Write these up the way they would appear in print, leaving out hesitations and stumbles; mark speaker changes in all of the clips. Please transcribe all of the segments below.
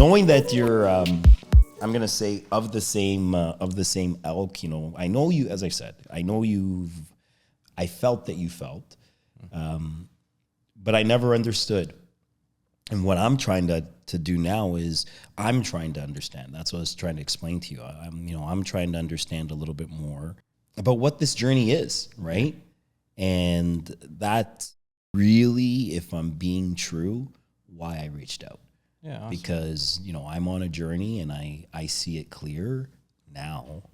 Speaker 1: knowing that you're, I'm gonna say of the same elk. You know, I know you. As I said, I know you've. I felt that you felt, but I never understood. And what I'm trying to do now is I'm trying to understand. That's what I was trying to explain to you. I'm trying to understand a little bit more about what this journey is, right? And that's really, if I'm being true, why I reached out.
Speaker 2: Yeah, awesome.
Speaker 1: Because, I'm on a journey and I see it clear now,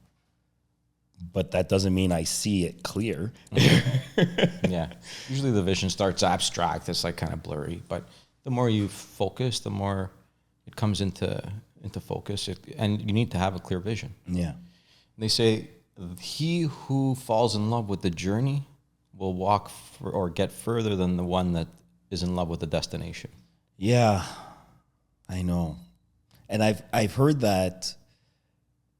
Speaker 1: but that doesn't mean I see it clear.
Speaker 2: Yeah. Usually the vision starts abstract. It's like kind of blurry, but the more you focus, the more it comes into focus. And you need to have a clear vision.
Speaker 1: Yeah.
Speaker 2: They say he who falls in love with the journey will walk or get further than the one that is in love with the destination.
Speaker 1: Yeah, I know. And I've heard that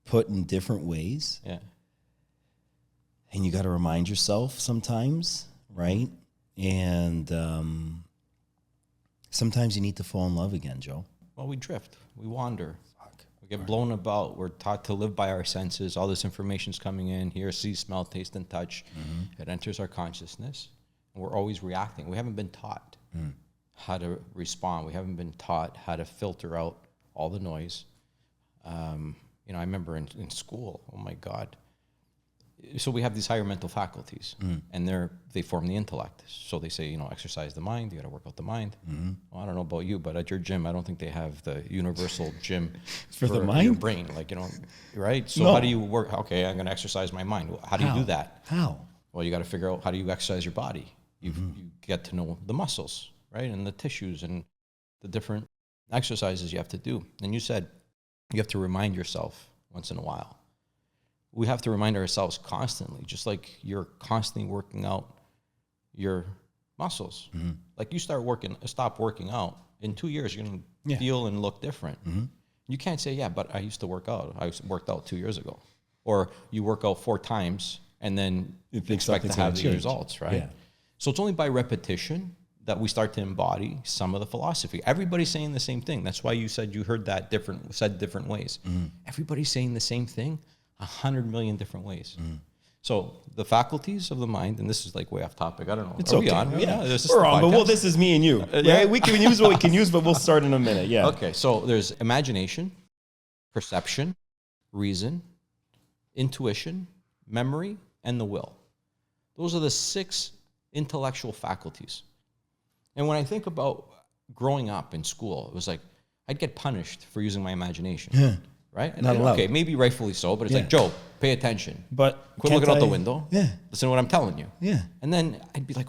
Speaker 1: put in different ways.
Speaker 2: Yeah.
Speaker 1: And you got to remind yourself sometimes, right? And sometimes you need to fall in love again, Joe.
Speaker 2: Well, we drift. We wander. We get blown about. We're taught to live by our senses. All this information's coming in, hear, see, smell, taste, and touch. Mm-hmm. It enters our consciousness, and we're always reacting. We haven't been taught how to respond. We haven't been taught how to filter out all the noise. I remember in school, oh my God. So we have these higher mental faculties, and they form the intellect. So they say, exercise the mind. You got to work out the mind. Mm-hmm. Well, I don't know about you, but at your gym, I don't think they have the universal gym
Speaker 1: for the mind,
Speaker 2: your brain. Right? So How do you work? Okay, I'm going to exercise my mind. How do you do that?
Speaker 1: How?
Speaker 2: Well, you got to figure out how do you exercise your body. You get to know the muscles, right, and the tissues and the different exercises you have to do. And you said you have to remind yourself once in a while. We have to remind ourselves constantly, just like you're constantly working out your muscles. Mm-hmm. Like you stop working out, in 2 years, you're going to feel and look different. Mm-hmm. You can't say, yeah, but I used to work out. I worked out 2 years ago. Or you work out 4 times and then expect to have the results, right? Yeah. So it's only by repetition that we start to embody some of the philosophy. Everybody's saying the same thing. That's why you said you heard that said different ways. Mm-hmm. Everybody's saying the same thing 100 million different ways. Mm. So the faculties of the mind, and this is like way off topic. I don't know.
Speaker 1: It's
Speaker 2: Are
Speaker 1: okay.
Speaker 2: we on?
Speaker 1: Yeah, we're on. But this is me and you.
Speaker 2: Yeah,
Speaker 1: we can use what we can use, but we'll start in a minute. Yeah.
Speaker 2: Okay. So there's imagination, perception, reason, intuition, memory, and the will. Those are the 6 intellectual faculties. And when I think about growing up in school, it was like I'd get punished for using my imagination. Yeah. Right? And
Speaker 1: Not allowed.
Speaker 2: Okay, maybe rightfully so, but it's like, Joe, pay attention.
Speaker 1: But
Speaker 2: quit looking out the window.
Speaker 1: Yeah.
Speaker 2: Listen to what I'm telling you.
Speaker 1: Yeah.
Speaker 2: And then I'd be like,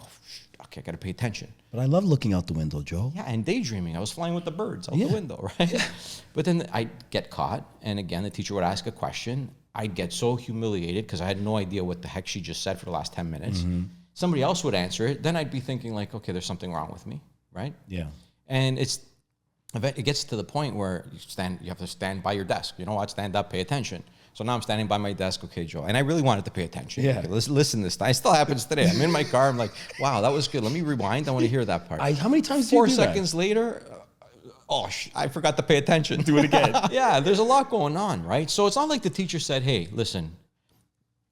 Speaker 2: okay, I got to pay attention.
Speaker 1: But I love looking out the window, Joe.
Speaker 2: Yeah, and daydreaming. I was flying with the birds out the window, right? Yeah. But then I'd get caught, and again, the teacher would ask a question. I'd get so humiliated because I had no idea what the heck she just said for the last 10 minutes. Mm-hmm. Somebody else would answer it. Then I'd be thinking like, okay, there's something wrong with me, right?
Speaker 1: Yeah.
Speaker 2: And it gets to the point where you have to stand by your desk. You know what? Stand up, pay attention. So now I'm standing by my desk. Okay, Joe. And I really wanted to pay attention. Yeah. Okay, listen this time. It still happens today. I'm in my car. I'm like, wow, that was good. Let me rewind. I want to hear that part.
Speaker 1: How many times
Speaker 2: 4
Speaker 1: do you do
Speaker 2: seconds later, I forgot to pay attention.
Speaker 1: Do it again.
Speaker 2: Yeah, there's a lot going on, right? So it's not like the teacher said, hey, listen,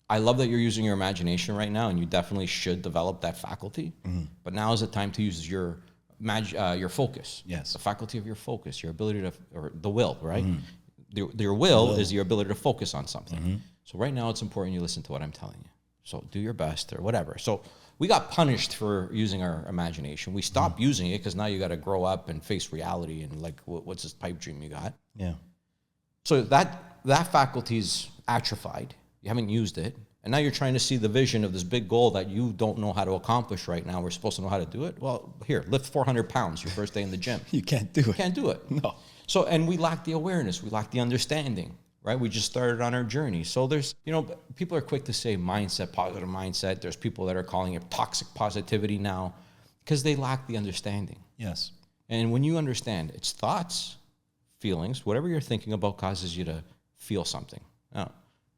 Speaker 2: I love that you're using your imagination right now, and you definitely should develop that faculty. Mm-hmm. But now is the time to use your focus.
Speaker 1: Yes.
Speaker 2: The faculty of your focus, your ability or the will, right? Mm-hmm. Your will is your ability to focus on something. Mm-hmm. So right now it's important you listen to what I'm telling you. So do your best or whatever. So we got punished for using our imagination. We stopped using it because now you got to grow up and face reality and like, what's this pipe dream you got?
Speaker 1: Yeah.
Speaker 2: So that faculty's atrophied. You haven't used it. And now you're trying to see the vision of this big goal that you don't know how to accomplish right now. We're supposed to know how to do it. Well, here, lift 400 pounds your first day in the gym.
Speaker 1: You can't do it.
Speaker 2: You can't do it.
Speaker 1: No.
Speaker 2: So, and we lack the awareness. We lack the understanding, right? We just started on our journey. So there's, people are quick to say mindset, positive mindset. There's people that are calling it toxic positivity now because they lack the understanding.
Speaker 1: Yes.
Speaker 2: And when you understand it's thoughts, feelings, whatever you're thinking about causes you to feel something. Now,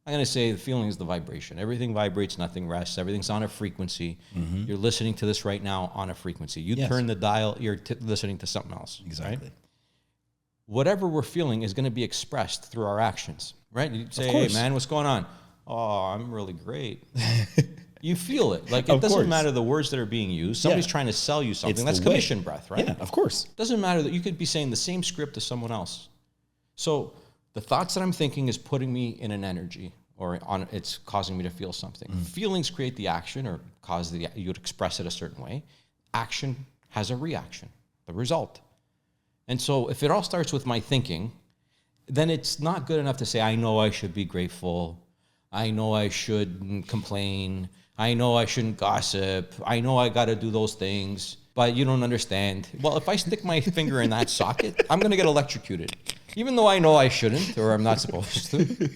Speaker 2: I'm going to say the feeling is the vibration. Everything vibrates, nothing rests. Everything's on a frequency. Mm-hmm. You're listening to this right now on a frequency. You turn the dial, you're listening to something else.
Speaker 1: Exactly.
Speaker 2: Right? whatever we're feeling is going to be expressed through our actions, right? You say, hey, man, what's going on? Oh, I'm really great. You feel it. Like, it doesn't matter the words that are being used. Somebody's trying to sell you something. That's commission breath, right?
Speaker 1: Yeah, of course.
Speaker 2: It doesn't matter that you could be saying the same script to someone else. So the thoughts that I'm thinking is putting me in an energy, or it's causing me to feel something. Feelings create the action, or you would express it a certain way. Action has a reaction, the result. And so if it all starts with my thinking, then it's not good enough to say, I know I should be grateful. I know I shouldn't complain. I know I shouldn't gossip. I know I got to do those things, but you don't understand. Well, if I stick my finger in that socket, I'm going to get electrocuted, even though I know I shouldn't, or I'm not supposed to.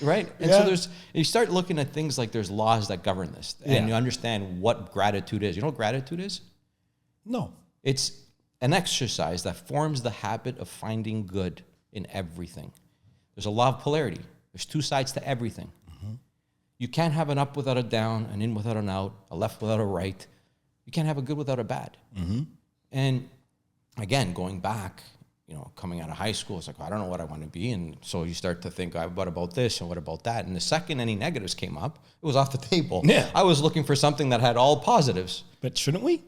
Speaker 2: Right? And so you start looking at things like there's laws that govern this, and you understand what gratitude is. You know what gratitude is?
Speaker 1: No.
Speaker 2: It's an exercise that forms the habit of finding good in everything. There's a law of polarity. There's two sides to everything. You can't have an up without a down, an in without an out, a left without a right. You can't have a good without a bad. And again, going back, coming out of high school, it's like, I don't know what I want to be. And so you start to think, what about this and what about that? And the second any negatives came up, it was off the table.
Speaker 1: Yeah.
Speaker 2: I was looking for something that had all positives.
Speaker 1: But shouldn't we?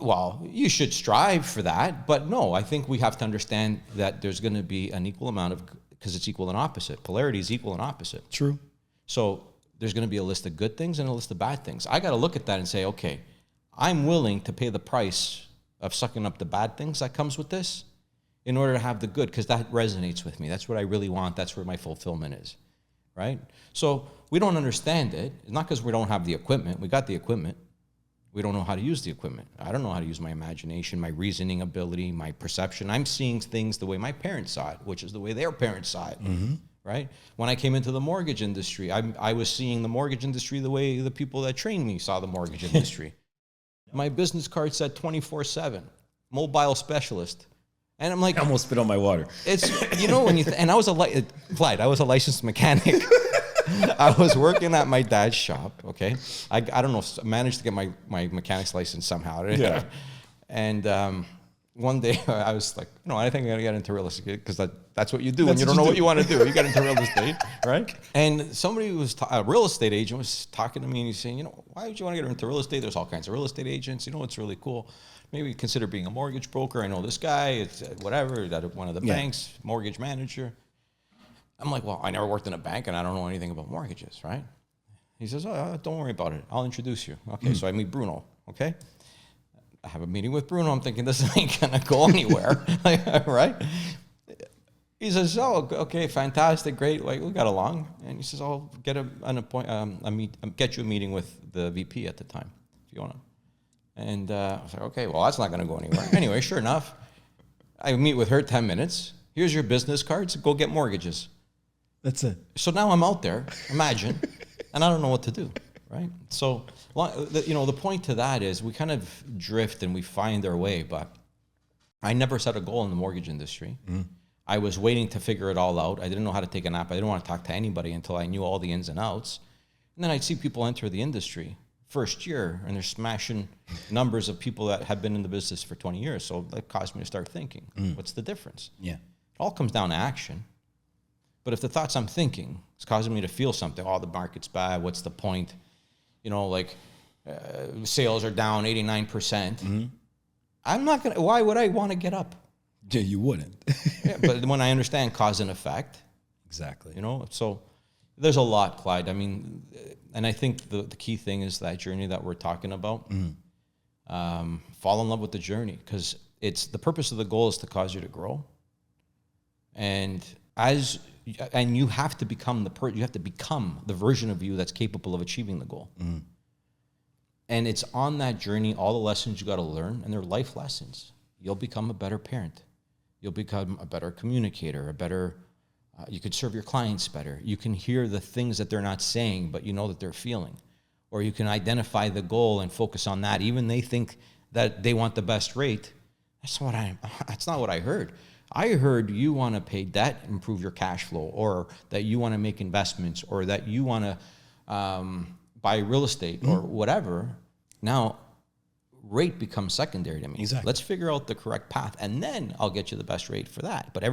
Speaker 2: Well, you should strive for that. But no, I think we have to understand that there's going to be an equal amount of, because it's equal and opposite. Polarity is equal and opposite.
Speaker 1: True.
Speaker 2: So there's going to be a list of good things and a list of bad things. I got to look at that and say, okay, I'm willing to pay the price of sucking up the bad things that comes with this in order to have the good, because that resonates with me. That's what I really want. That's where my fulfillment is, right? So we don't understand it. It's not because we don't have the equipment. We got the equipment. We don't know how to use the equipment. I don't know how to use my imagination, my reasoning ability, my perception. I'm seeing things the way my parents saw it, which is the way their parents saw it. Right? When I came into the mortgage industry, I was seeing the mortgage industry the way the people that trained me saw the mortgage industry. My business card said 24/7, mobile specialist. And I'm like,
Speaker 1: I almost spit on my water.
Speaker 2: It's, and I was Clyde, I was a licensed mechanic. I was working at my dad's shop, okay? I don't know, managed to get my mechanic's license somehow.
Speaker 1: Yeah.
Speaker 2: And one day I was like, I think I'm gonna get into real estate, because that's what you do when you don't know what you want to do. You get into real estate, right? And somebody a real estate agent was talking to me, and he's saying, why would you want to get into real estate? There's all kinds of real estate agents. It's really cool. Maybe consider being a mortgage broker. I know this guy, it's whatever, at one of the banks, mortgage manager. I'm like, well, I never worked in a bank, and I don't know anything about mortgages, right? He says, don't worry about it. I'll introduce you. Okay, so I meet Bruno, okay? I have a meeting with Bruno. I'm thinking, this ain't going to go anywhere, right? He says, okay, fantastic, great. Like, we got along. And he says, I'll get get you a meeting with the VP at the time, if you want to. And I was like, okay, well, that's not going to go anywhere. Anyway, sure enough, I meet with her 10 minutes. Here's your business cards. Go get mortgages.
Speaker 1: That's it.
Speaker 2: So now I'm out there, imagine, and I don't know what to do, right? So, the point to that is we kind of drift and we find our way, but I never set a goal in the mortgage industry. I was waiting to figure it all out. I didn't know how to take a nap. I didn't want to talk to anybody until I knew all the ins and outs. And then I'd see people enter the industry first year, and they're smashing numbers of people that have been in the business for 20 years. So that caused me to start thinking, what's the difference? Yeah. It all comes down to action. But if the thoughts I'm thinking is causing me to feel something, the market's bad, what's the point? Sales are down 89%. I'm not going to, why would I want to get up?
Speaker 1: Yeah, you wouldn't.
Speaker 2: Yeah, but when I understand cause and effect.
Speaker 1: Exactly.
Speaker 2: So there's a lot, Clyde. I mean, and I think the key thing is that journey that we're talking about. Fall in love with the journey, because the purpose of the goal is to cause you to grow. And you have to become the version of you that's capable of achieving the goal. And it's on that journey, all the lessons you got to learn, and they're life lessons. You'll become a better parent. You'll become a better communicator, you could serve your clients better. You can hear the things that they're not saying, but you know that they're feeling. Or you can identify the goal and focus on that. Even they think that they want the best rate. That's not what I heard. I heard you want to pay debt, improve your cash flow, or that you want to make investments, or that you want to buy real estate or whatever. Now, rate becomes secondary to me.
Speaker 1: Exactly.
Speaker 2: Let's figure out the correct path, and then I'll get you the best rate for that. But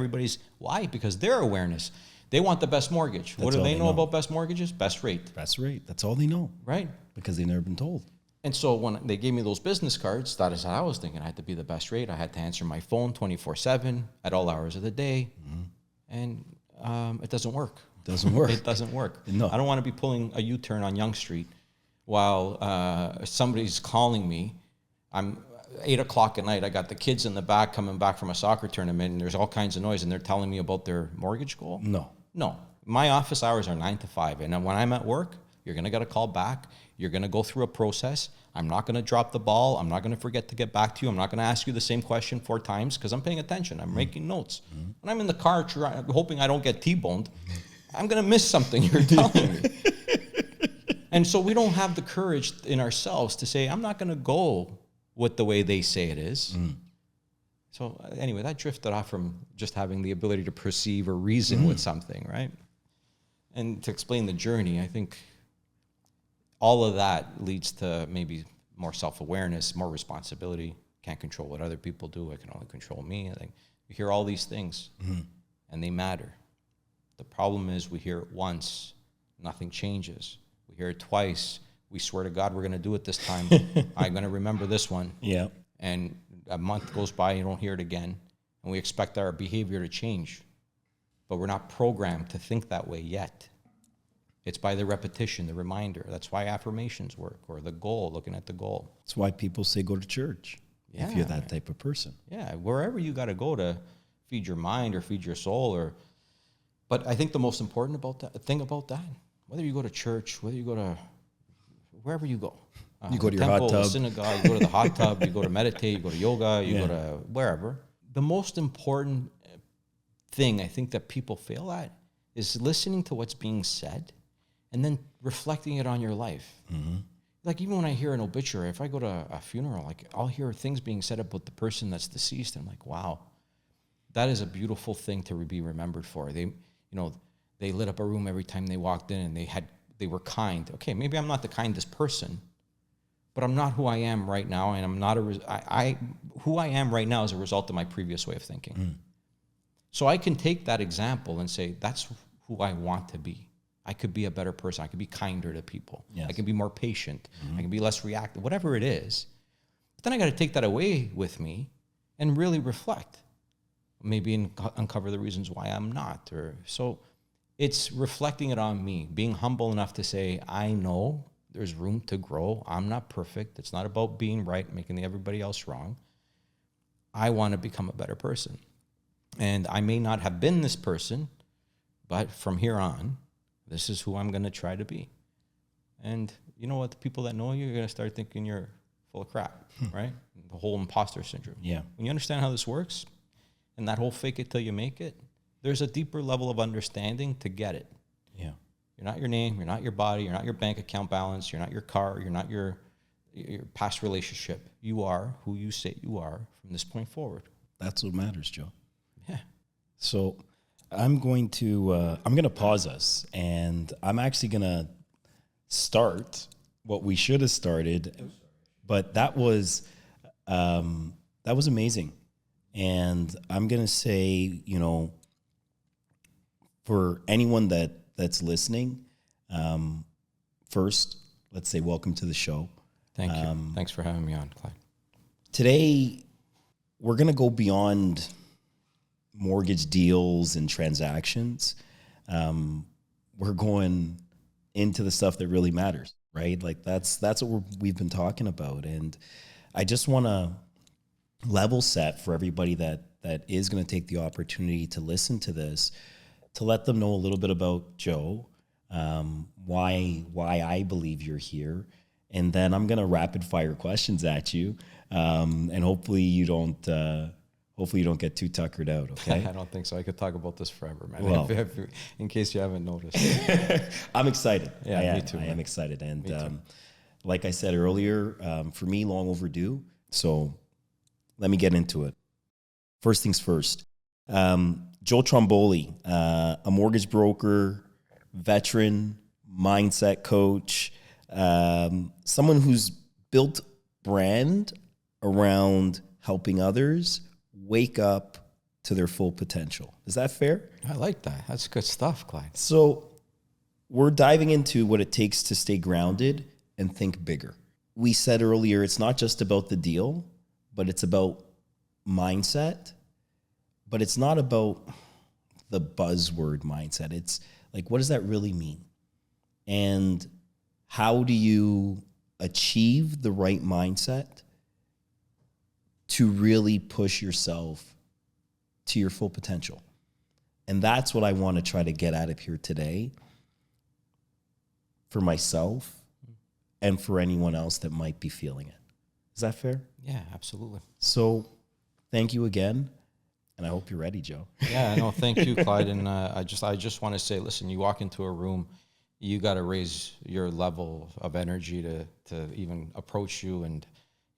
Speaker 2: why? Because their awareness, they want the best mortgage. What do they know about best mortgages? Best rate.
Speaker 1: Best rate. That's all they know.
Speaker 2: Right.
Speaker 1: Because they've never been told.
Speaker 2: And so when they gave me those business cards, that is how I was thinking. I had to be the best rate. I had to answer my phone 24/7 at all hours of the day. And it doesn't work.
Speaker 1: Doesn't work.
Speaker 2: It doesn't work.
Speaker 1: No.
Speaker 2: I don't want to be pulling a U-turn on Yonge Street while somebody's calling me. I'm 8 o'clock at night. I got the kids in the back coming back from a soccer tournament, and there's all kinds of noise, and they're telling me about their mortgage goal.
Speaker 1: No.
Speaker 2: My office hours are 9 to 5, and when I'm at work, you're going to get a call back. You're going to go through a process. I'm not going to drop the ball. I'm not going to forget to get back to you. I'm not going to ask you the same question 4 times because I'm paying attention. I'm making notes. When I'm in the car hoping I don't get T-boned, I'm going to miss something you're telling me. And so we don't have the courage in ourselves to say, I'm not going to go with the way they say it is. So anyway, that drifted off from just having the ability to perceive or reason with something, right? And to explain the journey, I think all of that leads to maybe more self-awareness, more responsibility. Can't control what other people do. I can only control me. I think you hear all these things, and they matter. The problem is we hear it once, nothing changes. We hear it twice. We swear to God we're going to do it this time. I'm going to remember this one.
Speaker 1: Yeah.
Speaker 2: And a month goes by, you don't hear it again, and we expect our behavior to change. But we're not programmed to think that way yet. It's by the repetition, the reminder. That's why affirmations work, or the goal, looking at the goal.
Speaker 1: That's why people say go to church if you're that type of person.
Speaker 2: Yeah, wherever you got to go to feed your mind or feed your soul. But I think the most important thing about that, whether you go to church, whether you go to wherever you go.
Speaker 1: You go to your
Speaker 2: temple,
Speaker 1: hot tub.
Speaker 2: The synagogue, you go to the hot tub, you go to meditate, you go to yoga, you go to wherever. The most important thing I think that people fail at is listening to what's being said and then reflecting it on your life. Like even when I hear an obituary, if I go to a funeral, like I'll hear things being said about the person that's deceased. And I'm like, wow, that is a beautiful thing to be remembered for. They lit up a room every time they walked in, and they were kind. Okay, maybe I'm not the kindest person, but I'm not who I am right now, and I'm not who I am right now is a result of my previous way of thinking. So I can take that example and say, that's who I want to be. I could be a better person. I could be kinder to people.
Speaker 1: Yes.
Speaker 2: I can be more patient. I can be less reactive, whatever it is. But then I got to take that away with me and really reflect. Maybe uncover the reasons why I'm not. So it's reflecting it on me, being humble enough to say, I know there's room to grow. I'm not perfect. It's not about being right, making everybody else wrong. I want to become a better person. And I may not have been this person, but from here on, this is who I'm going to try to be. And you know what? The people that know you're going to start thinking you're full of crap, right? The whole imposter syndrome.
Speaker 1: Yeah.
Speaker 2: When you understand how this works, and that whole fake it till you make it, there's a deeper level of understanding to get it.
Speaker 1: Yeah.
Speaker 2: You're not your name, you're not your body, you're not your bank account balance, you're not your car, you're not your past relationship. You are who you say you are from this point forward.
Speaker 1: That's what matters, Joe.
Speaker 2: Yeah.
Speaker 1: So I'm going to pause us, and I'm actually going to start what we should have started, but that was amazing. And I'm going to say, for anyone that's listening, first, let's say welcome to the show.
Speaker 2: Thank you. Thanks for having me on, Clyde.
Speaker 1: Today, we're going to go beyond mortgage deals and transactions. We're going into the stuff that really matters, right? Like that's what we've been talking about. And I just want to level set for everybody that is going to take the opportunity to listen to this, to let them know a little bit about Joe, why I believe you're here. And then I'm going to rapid fire questions at you. And hopefully you don't get too tuckered out. Okay.
Speaker 2: I don't think so. I could talk about this forever, man.
Speaker 1: Well,
Speaker 2: in case you haven't noticed.
Speaker 1: I'm excited.
Speaker 2: Yeah, me too.
Speaker 1: I am excited. And like I said earlier, for me, long overdue. So let me get into it. First things first. Joe Trimboli, a mortgage broker, veteran, mindset coach, someone who's built brand around helping others wake up to their full potential. Is that fair?
Speaker 2: I like that. That's good stuff, Clyde.
Speaker 1: So we're diving into what it takes to stay grounded and think bigger. We said earlier, it's not just about the deal, but it's about mindset. But it's not about the buzzword mindset. It's like, what does that really mean? And how do you achieve the right mindset to really push yourself to your full potential? And that's what I want to try to get out of here today for myself and for anyone else that might be feeling it. Is that fair?
Speaker 2: Yeah, absolutely.
Speaker 1: So thank you again. And I hope you're ready, Joe.
Speaker 2: Yeah, no, thank you, Clyde. And I just want to say, listen, you walk into a room, you got to raise your level of energy to even approach you, and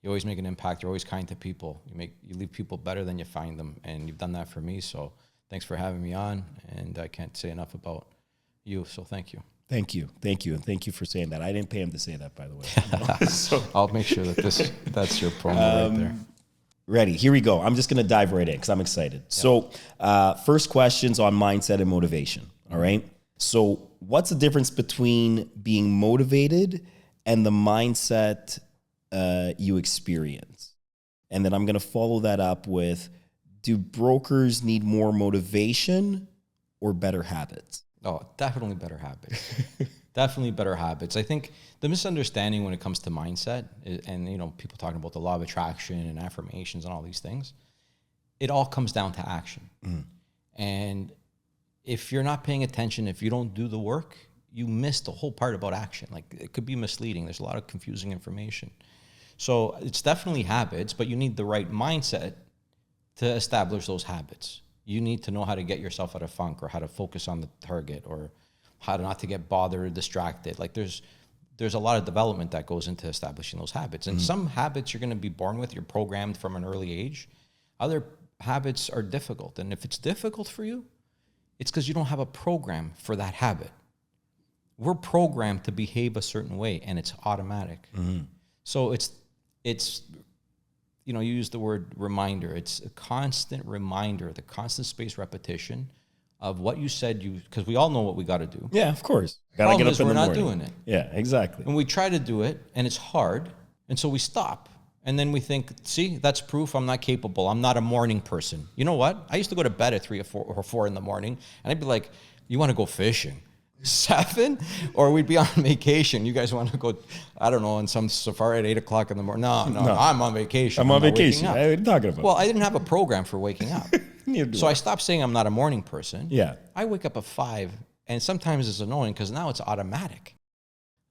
Speaker 2: you always make an impact. You're always kind to people. You leave people better than you find them, and you've done that for me. So thanks for having me on, and I can't say enough about you. So thank you.
Speaker 1: Thank you, and thank you for saying that. I didn't pay him to say that, by the way. So,
Speaker 2: I'll make sure that that's your promo right there.
Speaker 1: Ready? Here we go. I'm just going to dive right in because I'm excited. Yep. So, first questions on mindset and motivation. All right. So, what's the difference between being motivated and the mindset you experience? And then I'm going to follow that up with: do brokers need more motivation or better habits?
Speaker 2: Oh, definitely better habits. Definitely better habits. I think the misunderstanding when it comes to mindset and, people talking about the law of attraction and affirmations and all these things, it all comes down to action. Mm. And if you're not paying attention, if you don't do the work, you miss the whole part about action. Like, it could be misleading. There's a lot of confusing information. So it's definitely habits, but you need the right mindset to establish those habits. You need to know how to get yourself out of funk, or how to focus on the target, or how to not to get bothered or distracted. Like, there's a lot of development that goes into establishing those habits. And some habits you're going to be born with, you're programmed from an early age. Other habits are difficult. And if it's difficult for you, it's because you don't have a program for that habit. We're programmed to behave a certain way, and it's automatic. Mm-hmm. So it's you use the word reminder. It's a constant reminder, the constant spaced repetition of what you said because we all know what we got to do.
Speaker 1: Yeah, of course. Got to get up in the morning.
Speaker 2: We're not doing it.
Speaker 1: Yeah, exactly.
Speaker 2: And we try to do it, and it's hard, and so we stop. And then we think, see, that's proof I'm not capable. I'm not a morning person. You know what? I used to go to bed at 3 or 4 in the morning, and I'd be like, you want to go fishing? 7? Or we'd be on vacation. You guys want to go, I don't know, on some safari at 8 o'clock in the morning? No, I'm on vacation.
Speaker 1: I'm on vacation. What are you talking about?
Speaker 2: Well, I didn't have a program for waking up. So I stopped saying I'm not a morning person.
Speaker 1: Yeah.
Speaker 2: I wake up at 5, and sometimes it's annoying because now it's automatic.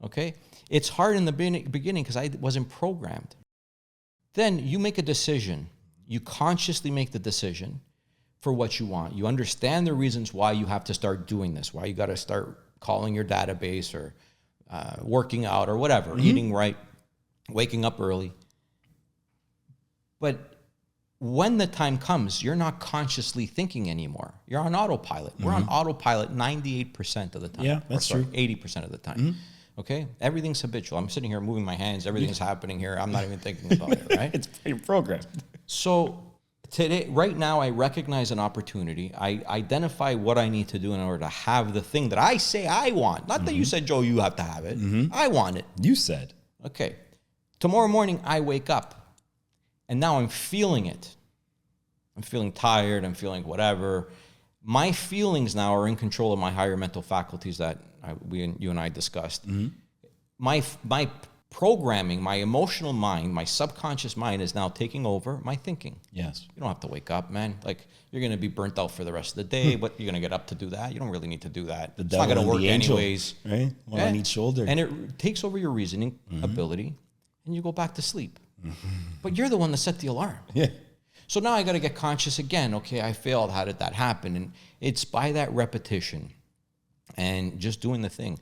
Speaker 2: Okay? It's hard in the beginning because I wasn't programmed. Then you make a decision. You consciously make the decision for what you want. You understand the reasons why you have to start doing this, why you got to start calling your database or working out or whatever, eating right, waking up early. But when the time comes, you're not consciously thinking anymore. You're on autopilot. We're on autopilot 98% of the time.
Speaker 1: Yeah, that's true.
Speaker 2: 80% of the time. Okay? Everything's habitual. I'm sitting here moving my hands. Everything's happening here. I'm not even thinking about it, right?
Speaker 1: It's programmed.
Speaker 2: So today, right now, I recognize an opportunity. I identify what I need to do in order to have the thing that I say I want. Not that you said, Joe, you have to have it. I want it.
Speaker 1: You said.
Speaker 2: Okay. Tomorrow morning, I wake up, and now I'm feeling it. I'm feeling tired. I'm feeling whatever. My feelings now are in control of my higher mental faculties that you and I discussed. My programming, my emotional mind, my subconscious mind is now taking over my thinking.
Speaker 1: Yes.
Speaker 2: You don't have to wake up, man. Like, you're going to be burnt out for the rest of the day. But you're going to get up to do that. You don't really need to do that. It's not going to work anyways.
Speaker 1: Right? One on each shoulder.
Speaker 2: And it takes over your reasoning ability, and you go back to sleep. But you're the one that set the alarm.
Speaker 1: Yeah.
Speaker 2: So now I got to get conscious again. Okay, I failed. How did that happen? And it's by that repetition and just doing the thing.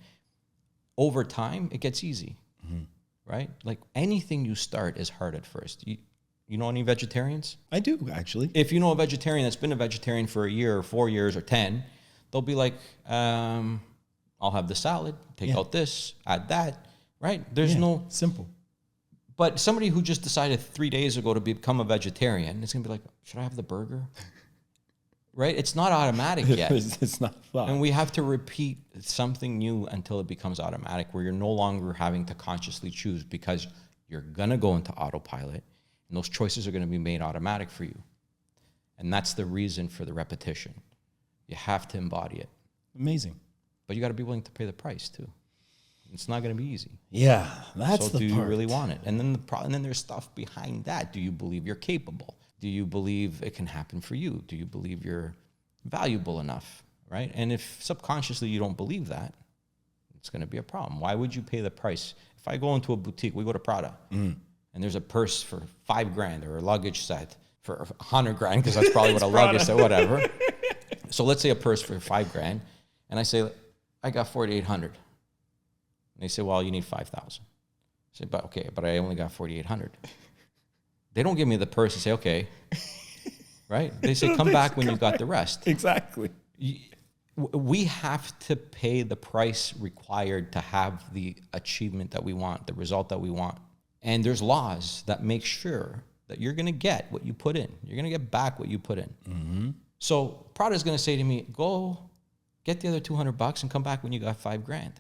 Speaker 2: Over time, it gets easy, right? Like, anything you start is hard at first. You know any vegetarians?
Speaker 1: I do, actually.
Speaker 2: If you know a vegetarian that's been a vegetarian for a year or 4 years or 10, they'll be like, I'll have the salad, take out this, add that, right? There's no...
Speaker 1: Simple.
Speaker 2: But somebody who just decided 3 days ago to become a vegetarian is going to be like, should I have the burger? Right? It's not automatic yet.
Speaker 1: It's not fun.
Speaker 2: And we have to repeat something new until it becomes automatic, where you're no longer having to consciously choose, because you're going to go into autopilot and those choices are going to be made automatic for you. And that's the reason for the repetition. You have to embody it.
Speaker 1: Amazing.
Speaker 2: But you got to be willing to pay the price too. It's not going to be easy.
Speaker 1: Yeah, that's
Speaker 2: so
Speaker 1: the
Speaker 2: do
Speaker 1: part.
Speaker 2: you really want it? And then and then there's stuff behind that. Do you believe you're capable? Do you believe it can happen for you? Do you believe you're valuable enough, right? And if subconsciously you don't believe that, it's going to be a problem. Why would you pay the price? If I go into a boutique, we go to Prada, and there's a purse for $5,000 or a luggage set for $100,000, because that's probably what a luggage set, whatever. So let's say a purse for $5,000, and I say, I got $4,800. And they say, well, you need $5,000. I say, but I only got $4,800. They don't give me the purse and say, okay, right? They say, come back when you got the rest.
Speaker 1: Exactly.
Speaker 2: We have to pay the price required to have the achievement that we want, the result that we want. And there's laws that make sure that you're going to get what you put in. You're going to get back what you put in. Mm-hmm. So Prada's going to say to me, go get the other $200 and come back when you got $5,000.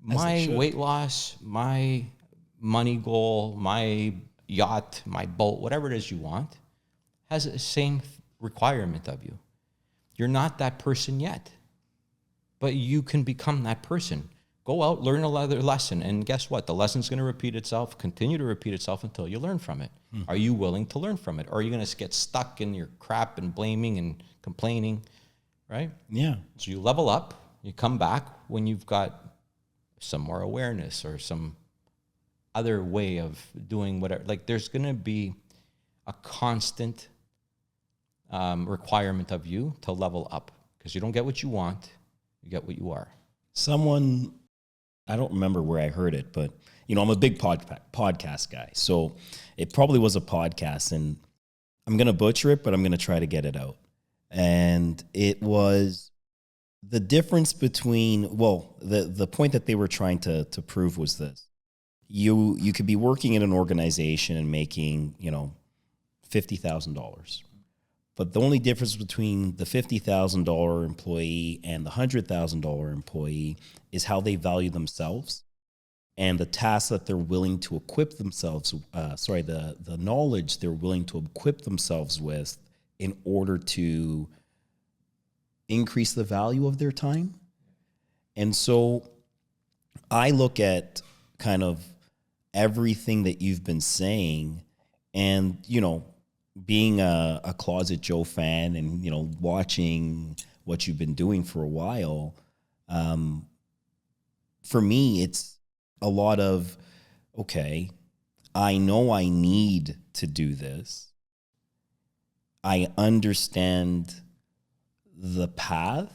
Speaker 2: My weight loss, my money goal, my yacht, my boat, whatever it is you want, has the same requirement of you. You're not that person yet, but you can become that person. Go out, learn another lesson, and guess what? The lesson's going to repeat itself, continue to repeat itself until you learn from it. Are you willing to learn from it? Or are you going to get stuck in your crap and blaming and complaining, right?
Speaker 1: Yeah.
Speaker 2: So you level up, you come back when you've got some more awareness or some other way of doing whatever. Like, there's going to be a constant requirement of you to level up, because you don't get what you want, you get what you are.
Speaker 1: Someone, I don't remember where I heard it, but I'm a big podcast guy. So it probably was a podcast, and I'm going to butcher it, but I'm going to try to get it out. And it was the difference between, the point that they were trying to prove was this. You could be working in an organization and making, $50,000. But the only difference between the $50,000 employee and the $100,000 employee is how they value themselves and the tasks that they're willing to equip themselves, the knowledge they're willing to equip themselves with in order to increase the value of their time. And so I look at kind of everything that you've been saying, and, being a closet Joe fan and, watching what you've been doing for a while, for me, it's a lot of, okay, I know I need to do this. I understand the path,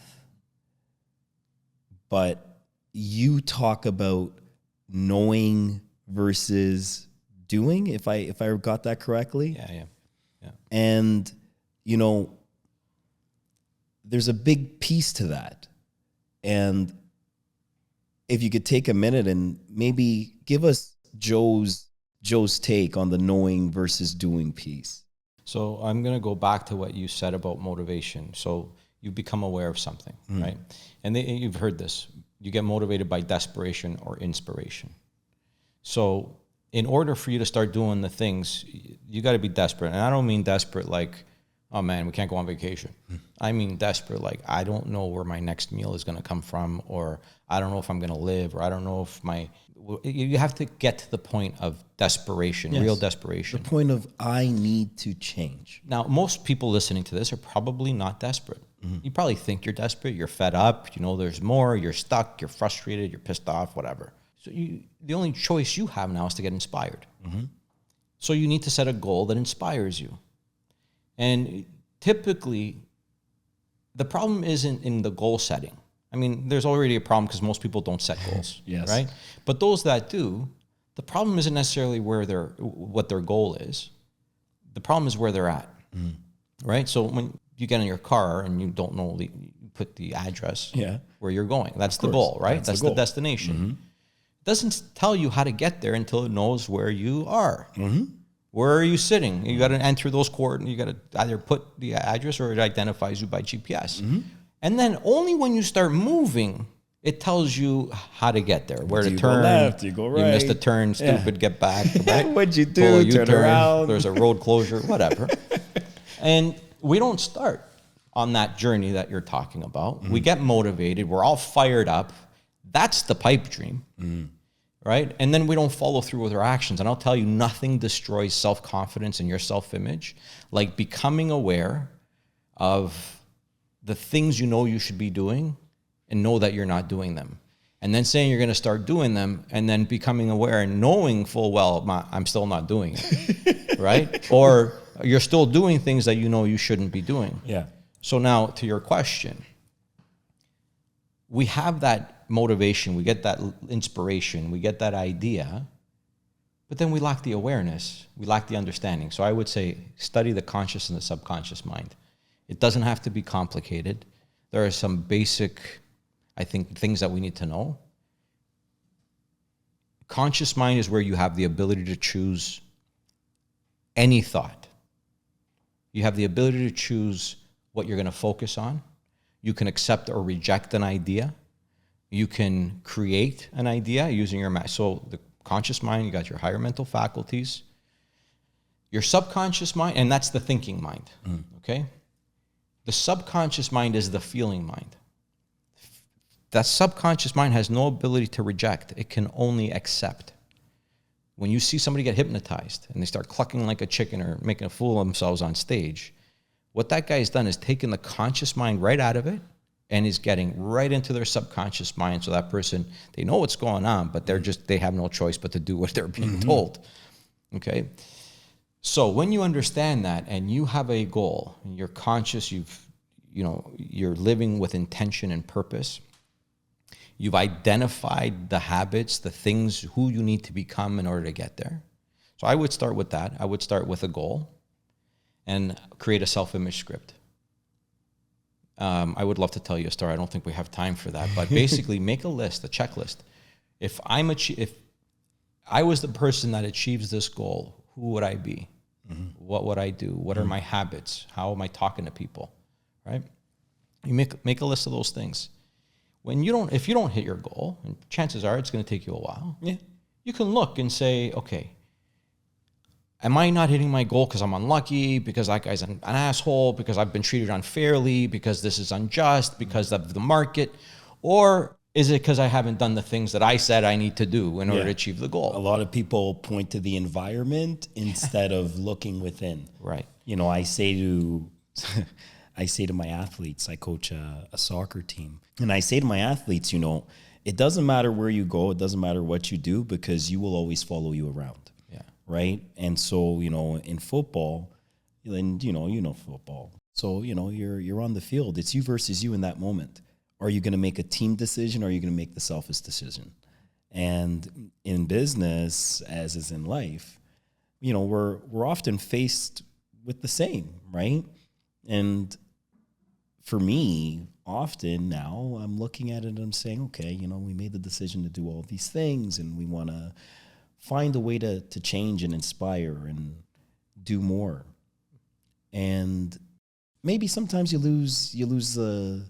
Speaker 1: but you talk about knowing versus doing, if I got that correctly.
Speaker 2: Yeah.
Speaker 1: And, there's a big piece to that. And if you could take a minute and maybe give us Joe's take on the knowing versus doing piece.
Speaker 2: So I'm going to go back to what you said about motivation. So you become aware of something, right? And you've heard this. You get motivated by desperation or inspiration. So in order for you to start doing the things, you got to be desperate. And I don't mean desperate like, oh man, we can't go on vacation. I mean desperate like, I don't know where my next meal is going to come from, or I don't know if I'm going to live, or I don't know if you have to get to the point of desperation, real desperation.
Speaker 1: The point of I need to change.
Speaker 2: Now, most people listening to this are probably not desperate. You probably think you're desperate, you're fed up, there's more, you're stuck, you're frustrated, you're pissed off, whatever. So the only choice you have now is to get inspired. So you need to set a goal that inspires you. And typically, the problem isn't in the goal setting. I mean, there's already a problem because most people don't set goals, right? But those that do, the problem isn't necessarily what their goal is. The problem is where they're at, right? So when you get in your car and you don't know, you put the address where you're going. That's the goal, right? That's the destination. doesn't tell you how to get there until it knows where you are. Where are you sitting? You got to enter those coordinates. You got to either put the address or it identifies you by GPS. And then only when you start moving, it tells you how to get there, where to turn.
Speaker 1: You go left, you go right.
Speaker 2: You missed a turn, stupid, get back. Right?
Speaker 1: What'd you do? Turn around.
Speaker 2: There's a road closure, whatever. And we don't start on that journey that you're talking about. We get motivated. We're all fired up. That's the pipe dream, right? And then we don't follow through with our actions. And I'll tell you, nothing destroys self-confidence and your self-image like becoming aware of the things you know you should be doing and know that you're not doing them. And then saying you're going to start doing them and then becoming aware and knowing full well, I'm still not doing it, right? Or you're still doing things that you know you shouldn't be doing.
Speaker 1: Yeah.
Speaker 2: So now to your question, we have that motivation, we get that inspiration, we get that idea, but then we lack the awareness, we lack the understanding. So I would say study the conscious and the subconscious mind. It doesn't have to be complicated. There are some basic, I think, things that we need to know. Conscious mind is where you have the ability to choose any thought. You have the ability to choose what you're going to focus on. You can accept or reject an idea. You can create an idea using your mind. So the conscious mind, you got your higher mental faculties. Your subconscious mind, and that's the thinking mind, okay? The subconscious mind is the feeling mind. That subconscious mind has no ability to reject. It can only accept. When you see somebody get hypnotized and they start clucking like a chicken or making a fool of themselves on stage, what that guy's done is taken the conscious mind right out of it and is getting right into their subconscious mind. So that person, they know what's going on, but they have no choice but to do what they're being told. Okay? So when you understand that and you have a goal and you're conscious, you're living with intention and purpose, you've identified the habits, the things, who you need to become in order to get there. So I would start with that. I would start with a goal and create a self-image script. I would love to tell you a story. I don't think we have time for that. But basically, make a list, a checklist. If I was the person that achieves this goal, who would I be? What would I do? What are my habits? How am I talking to people? Right? You make a list of those things. If you don't hit your goal, and chances are it's going to take you a while, you can look and say, okay, am I not hitting my goal because I'm unlucky, because that guy's an asshole, because I've been treated unfairly, because this is unjust, because of the market? Or is it because I haven't done the things that I said I need to do in order to achieve the goal?
Speaker 1: A lot of people point to the environment instead of looking within.
Speaker 2: Right.
Speaker 1: I say to my athletes, I coach a soccer team, and I say to my athletes, it doesn't matter where you go, it doesn't matter what you do, because you will always follow you around. Right. And so, in football, and football. So, you're on the field. It's you versus you in that moment. Are you going to make a team decision, or are you going to make the selfish decision? And in business, as is in life, we're often faced with the same, right? And for me, often now I'm looking at it and I'm saying, okay, we made the decision to do all these things, and we want to find a way to change and inspire and do more. And maybe sometimes you lose your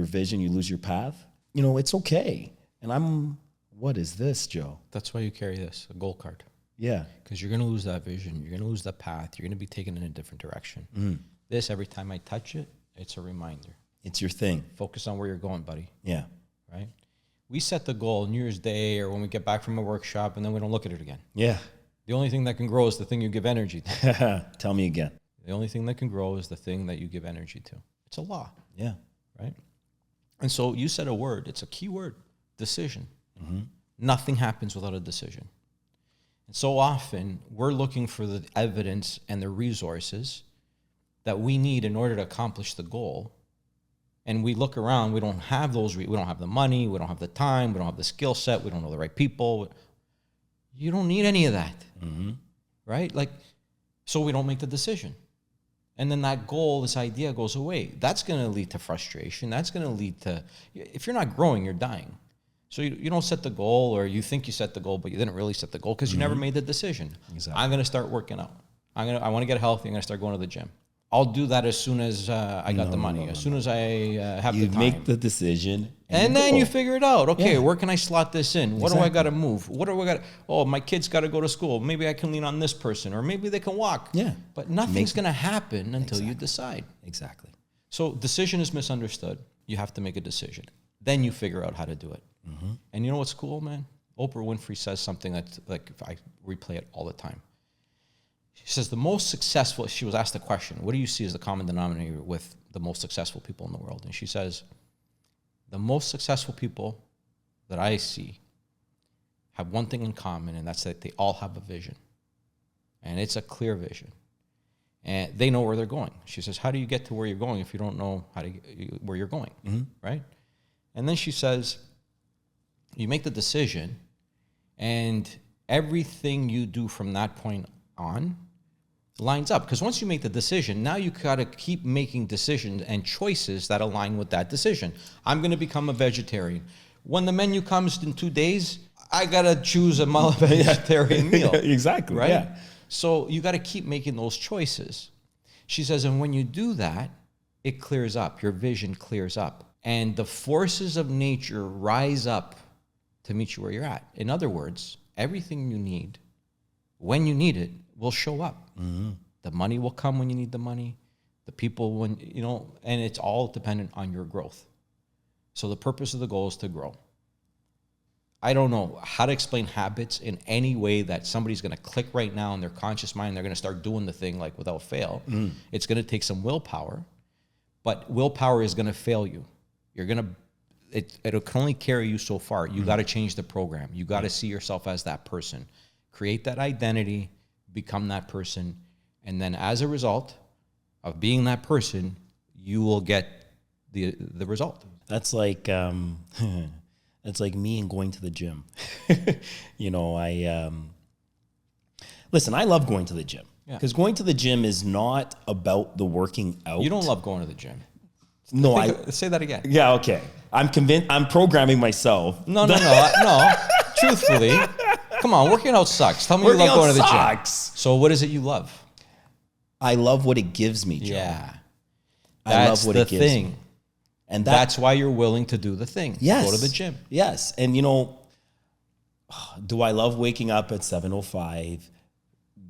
Speaker 1: vision, you lose your path. It's okay. And what is this, Joe?
Speaker 2: That's why you carry this, a goal card.
Speaker 1: Yeah.
Speaker 2: Because you're going to lose that vision. You're going to lose the path. You're going to be taken in a different direction. This, every time I touch it, it's a reminder.
Speaker 1: It's your thing.
Speaker 2: Focus on where you're going, buddy.
Speaker 1: Yeah.
Speaker 2: Right? We set the goal New Year's Day or when we get back from a workshop, and then we don't look at it again.
Speaker 1: Yeah.
Speaker 2: The only thing that can grow is the thing you give energy to.
Speaker 1: Tell me again.
Speaker 2: The only thing that can grow is the thing that you give energy to. It's a law.
Speaker 1: Yeah.
Speaker 2: Right? And so you said a word. It's a key word. Decision. Nothing happens without a decision. And so often we're looking for the evidence and the resources that we need in order to accomplish the goal. And we look around, we don't have those, we don't have the money, we don't have the time, we don't have the skill set, we don't know the right people. You don't need any of that, right? So we don't make the decision. And then that goal, this idea goes away. That's going to lead to frustration. That's going to lead to, if you're not growing, you're dying. So you don't set the goal, or you think you set the goal, but you didn't really set the goal because you never made the decision.
Speaker 1: Exactly.
Speaker 2: I'm going to start working out. I want to get healthy. I'm going to start going to the gym. I'll do that as soon as I got the money, as soon as I have the time.
Speaker 1: You make the decision.
Speaker 2: And then you figure it out. Okay, where can I slot this in? What do I got to move? What do I got? Oh, my kid's got to go to school. Maybe I can lean on this person, or maybe they can walk.
Speaker 1: Yeah.
Speaker 2: But nothing's going to happen until you decide.
Speaker 1: Exactly.
Speaker 2: So decision is misunderstood. You have to make a decision. Then you figure out how to do it. And you know what's cool, man? Oprah Winfrey says something that's like, I replay it all the time. She says the most successful, she was asked the question, what do you see as the common denominator with the most successful people in the world? And she says, the most successful people that I see have one thing in common, and that's that they all have a vision. And it's a clear vision. And they know where they're going. She says, how do you get to where you're going if you don't know where you're going, right? And then she says, you make the decision, and everything you do from that point on lines up. Because once you make the decision, now you got to keep making decisions and choices that align with that decision. I'm going to become a vegetarian. When the menu comes in 2 days, I got to choose a vegetarian meal.
Speaker 1: Exactly.
Speaker 2: Right?
Speaker 1: Yeah.
Speaker 2: So you got to keep making those choices. She says, and when you do that, it clears up. Your vision clears up. And the forces of nature rise up to meet you where you're at. In other words, everything you need, when you need it, will show up. The money will come when you need the money. The people when, and it's all dependent on your growth. So the purpose of the goal is to grow. I don't know how to explain habits in any way that somebody's going to click right now in their conscious mind. They're going to start doing the thing like without fail. It's going to take some willpower, but willpower is going to fail you. You're going to, it can only carry you so far. You got to change the program. You got to see yourself as that person. Create that identity, become that person, and then as a result of being that person, you will get the result.
Speaker 1: That's like that's like me and going to the gym. Listen, I love going to the gym because going to the gym is not about the working out.
Speaker 2: You don't love going to the gym.
Speaker 1: No,
Speaker 2: Say that again.
Speaker 1: Yeah, okay. I'm convinced. I'm programming myself.
Speaker 2: No. Truthfully, come on. Working out sucks. Tell me you love going to the gym. So what is it you love?
Speaker 1: I love what it gives me, Joe.
Speaker 2: Yeah,
Speaker 1: I love what it gives
Speaker 2: thing.
Speaker 1: me. And
Speaker 2: that's why you're willing to do the thing.
Speaker 1: Yes.
Speaker 2: Go to the gym.
Speaker 1: Yes. And do I love waking up at 7:05?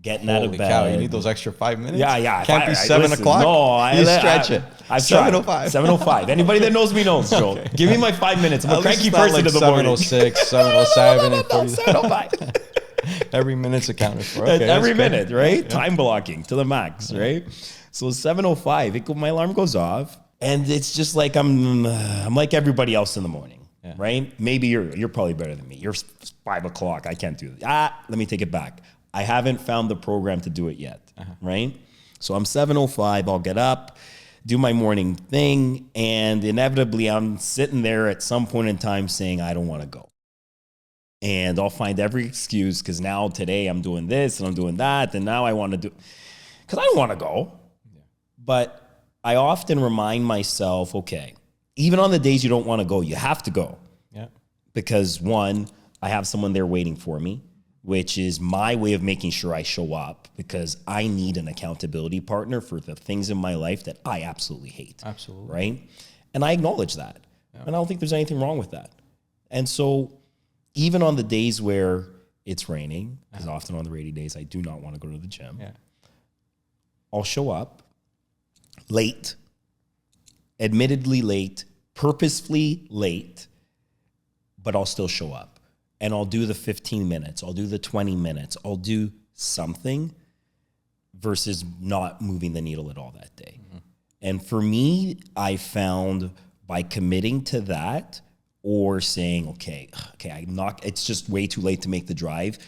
Speaker 1: Getting out of bed.
Speaker 2: Cow, you need those extra 5 minutes?
Speaker 1: Yeah.
Speaker 2: Can't be 7 o'clock?
Speaker 1: No,
Speaker 2: you stretch it.
Speaker 1: I've tried.
Speaker 2: 7:05.
Speaker 1: 7:05. Anybody that knows me knows, Joe. Okay. Give me my 5 minutes. I'm a cranky person to the morning.
Speaker 2: 7:06, 7:07.
Speaker 1: No, 7:05.
Speaker 2: Every minute's accounted for. Okay,
Speaker 1: every minute, right? Yeah. Time blocking to the max, right? So 7:05, my alarm goes off, and it's just like I'm like everybody else in the morning, right? Maybe you're probably better than me. You're 5 o'clock. I can't do that. Let me take it back. I haven't found the program to do it yet, right? So I'm 7:05. I'll get up, do my morning thing, and inevitably I'm sitting there at some point in time saying I don't want to go. And I'll find every excuse because now today I'm doing this and I'm doing that, and now I want to do, because I don't want to go. Yeah. But I often remind myself, okay, even on the days you don't want to go, you have to go. Yeah. Because one, I have someone there waiting for me, which is my way of making sure I show up, because I need an accountability partner for the things in my life that I absolutely hate.
Speaker 2: Absolutely.
Speaker 1: Right? And I acknowledge that. Yeah. And I don't think there's anything wrong with that. And so even on the days where it's raining, because often on the rainy days, I do not want to go to the gym. Yeah. I'll show up late, admittedly late, purposefully late, but I'll still show up. And I'll do the 15 minutes. I'll do the 20 minutes. I'll do something versus not moving the needle at all that day. Mm-hmm. And for me, I found by committing to that, or saying, okay, it's just way too late to make the drive.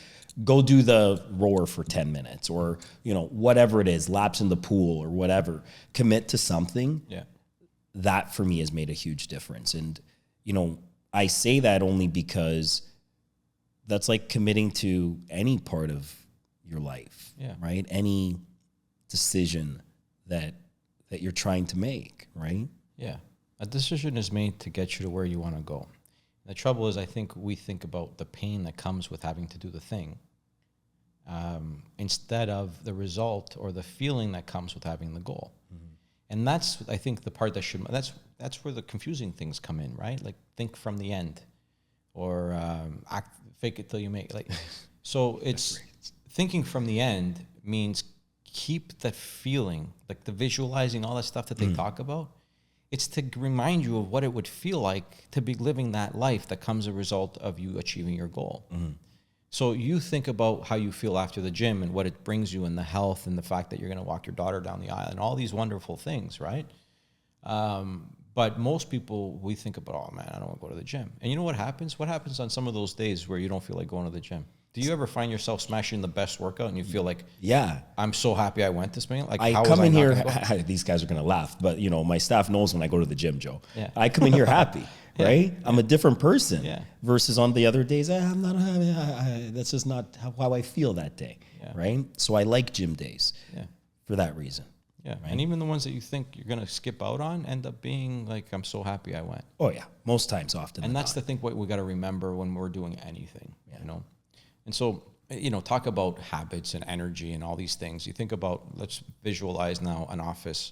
Speaker 1: Go do the rower for 10 minutes or, whatever it is, laps in the pool or whatever. Commit to something. Yeah. That for me has made a huge difference. And, I say that only because that's like committing to any part of your life, right? Any decision that you're trying to make, right?
Speaker 2: Yeah. A decision is made to get you to where you want to go. The trouble is, I think we think about the pain that comes with having to do the thing, instead of the result or the feeling that comes with having the goal. And that's, I think, the part that that's where the confusing things come in, right? Like, think from the end, or fake it till you make it. Like, so it's thinking from the end means keep that feeling, like the visualizing, all that stuff that they talk about. It's to remind you of what it would feel like to be living that life that comes a result of you achieving your goal. So you think about how you feel after the gym and what it brings you, and the health, and the fact that you're going to walk your daughter down the aisle, and all these wonderful things, right? But most people, we think about, oh man, I don't want to go to the gym. And you know what happens? What happens on some of those days where you don't feel like going to the gym? Do you ever find yourself smashing the best workout and you feel like,
Speaker 1: yeah,
Speaker 2: I'm so happy I went this morning? Like,
Speaker 1: I come in here, these guys are going to laugh, but you know, my staff knows when I go to the gym, Joe. Yeah. I come in here happy, right? I'm a different person versus on the other days, I'm not happy. That's just not how I feel that day, right? So I like gym days for that reason.
Speaker 2: Yeah, right? And even the ones that you think you're going to skip out on end up being like, I'm so happy I went.
Speaker 1: Oh yeah, most times, often.
Speaker 2: And that's the thing, what we got to remember when we're doing anything, you know? And so, you know, talk about habits and energy and all these things. You think about, let's visualize now an office.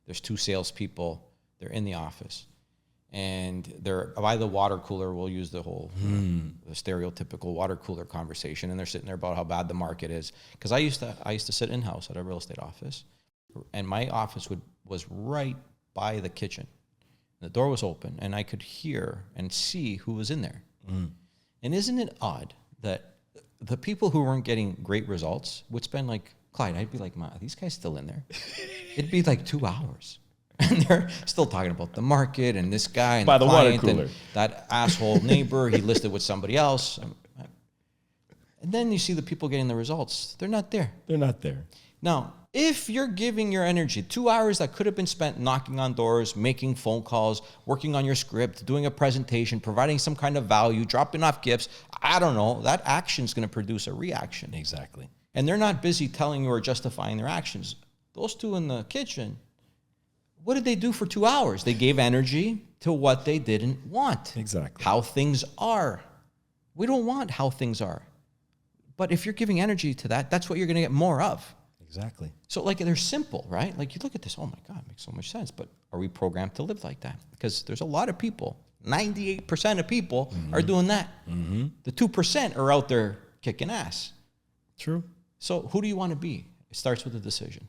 Speaker 2: There's 2 salespeople. They're in the office, and they're by the water cooler. We'll use the whole the stereotypical water cooler conversation, and they're sitting there about how bad the market is. Because I used to sit in-house at a real estate office, and my office was right by the kitchen. The door was open, and I could hear and see who was in there. And isn't it odd that the people who weren't getting great results would spend like, Clyde, I'd be like, are these guys still in there? It'd be like 2 hours. And they're still talking about the market and this guy and
Speaker 1: by
Speaker 2: the
Speaker 1: water
Speaker 2: client
Speaker 1: cooler.
Speaker 2: And that asshole neighbor, he listed with somebody else. And then you see the people getting the results. They're not there.
Speaker 1: They're not there.
Speaker 2: Now, if you're giving your energy 2 hours that could have been spent knocking on doors, making phone calls, working on your script, doing a presentation, providing some kind of value, dropping off gifts, I don't know, that action is going to produce a reaction.
Speaker 1: Exactly.
Speaker 2: And they're not busy telling you or justifying their actions. Those 2 in the kitchen, what did they do for 2 hours? They gave energy to what they didn't want.
Speaker 1: Exactly.
Speaker 2: How things are. We don't want how things are. But if you're giving energy to that, that's what you're going to get more of.
Speaker 1: Exactly.
Speaker 2: So like, they're simple, right? Like, you look at this, oh my God, it makes so much sense. But are we programmed to live like that? Because there's a lot of people, 98% of people are doing that. The 2% are out there kicking ass.
Speaker 1: True.
Speaker 2: So who do you want to be? It starts with a decision.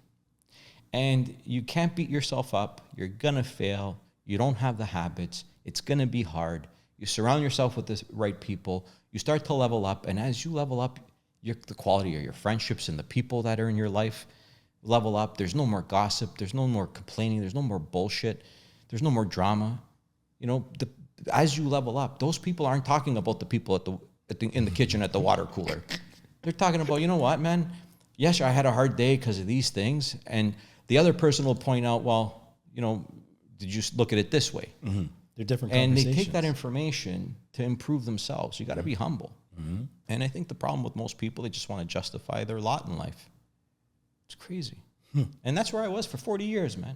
Speaker 2: And you can't beat yourself up. You're going to fail. You don't have the habits. It's going to be hard. You surround yourself with the right people. You start to level up. And as you level up, the quality of your friendships and the people that are in your life level up. There's no more gossip. There's no more complaining. There's no more bullshit. There's no more drama. You know, as you level up, those people aren't talking about the people in the kitchen at the water cooler. They're talking about, you know what, man? Yes, I had a hard day because of these things. And the other person will point out, well, you know, did you look at it this way?
Speaker 1: They're different
Speaker 2: and
Speaker 1: conversations.
Speaker 2: they take that information to improve themselves. You got to be humble. And I think the problem with most people, they just want to justify their lot in life. It's crazy. And that's where I was for 40 years, man.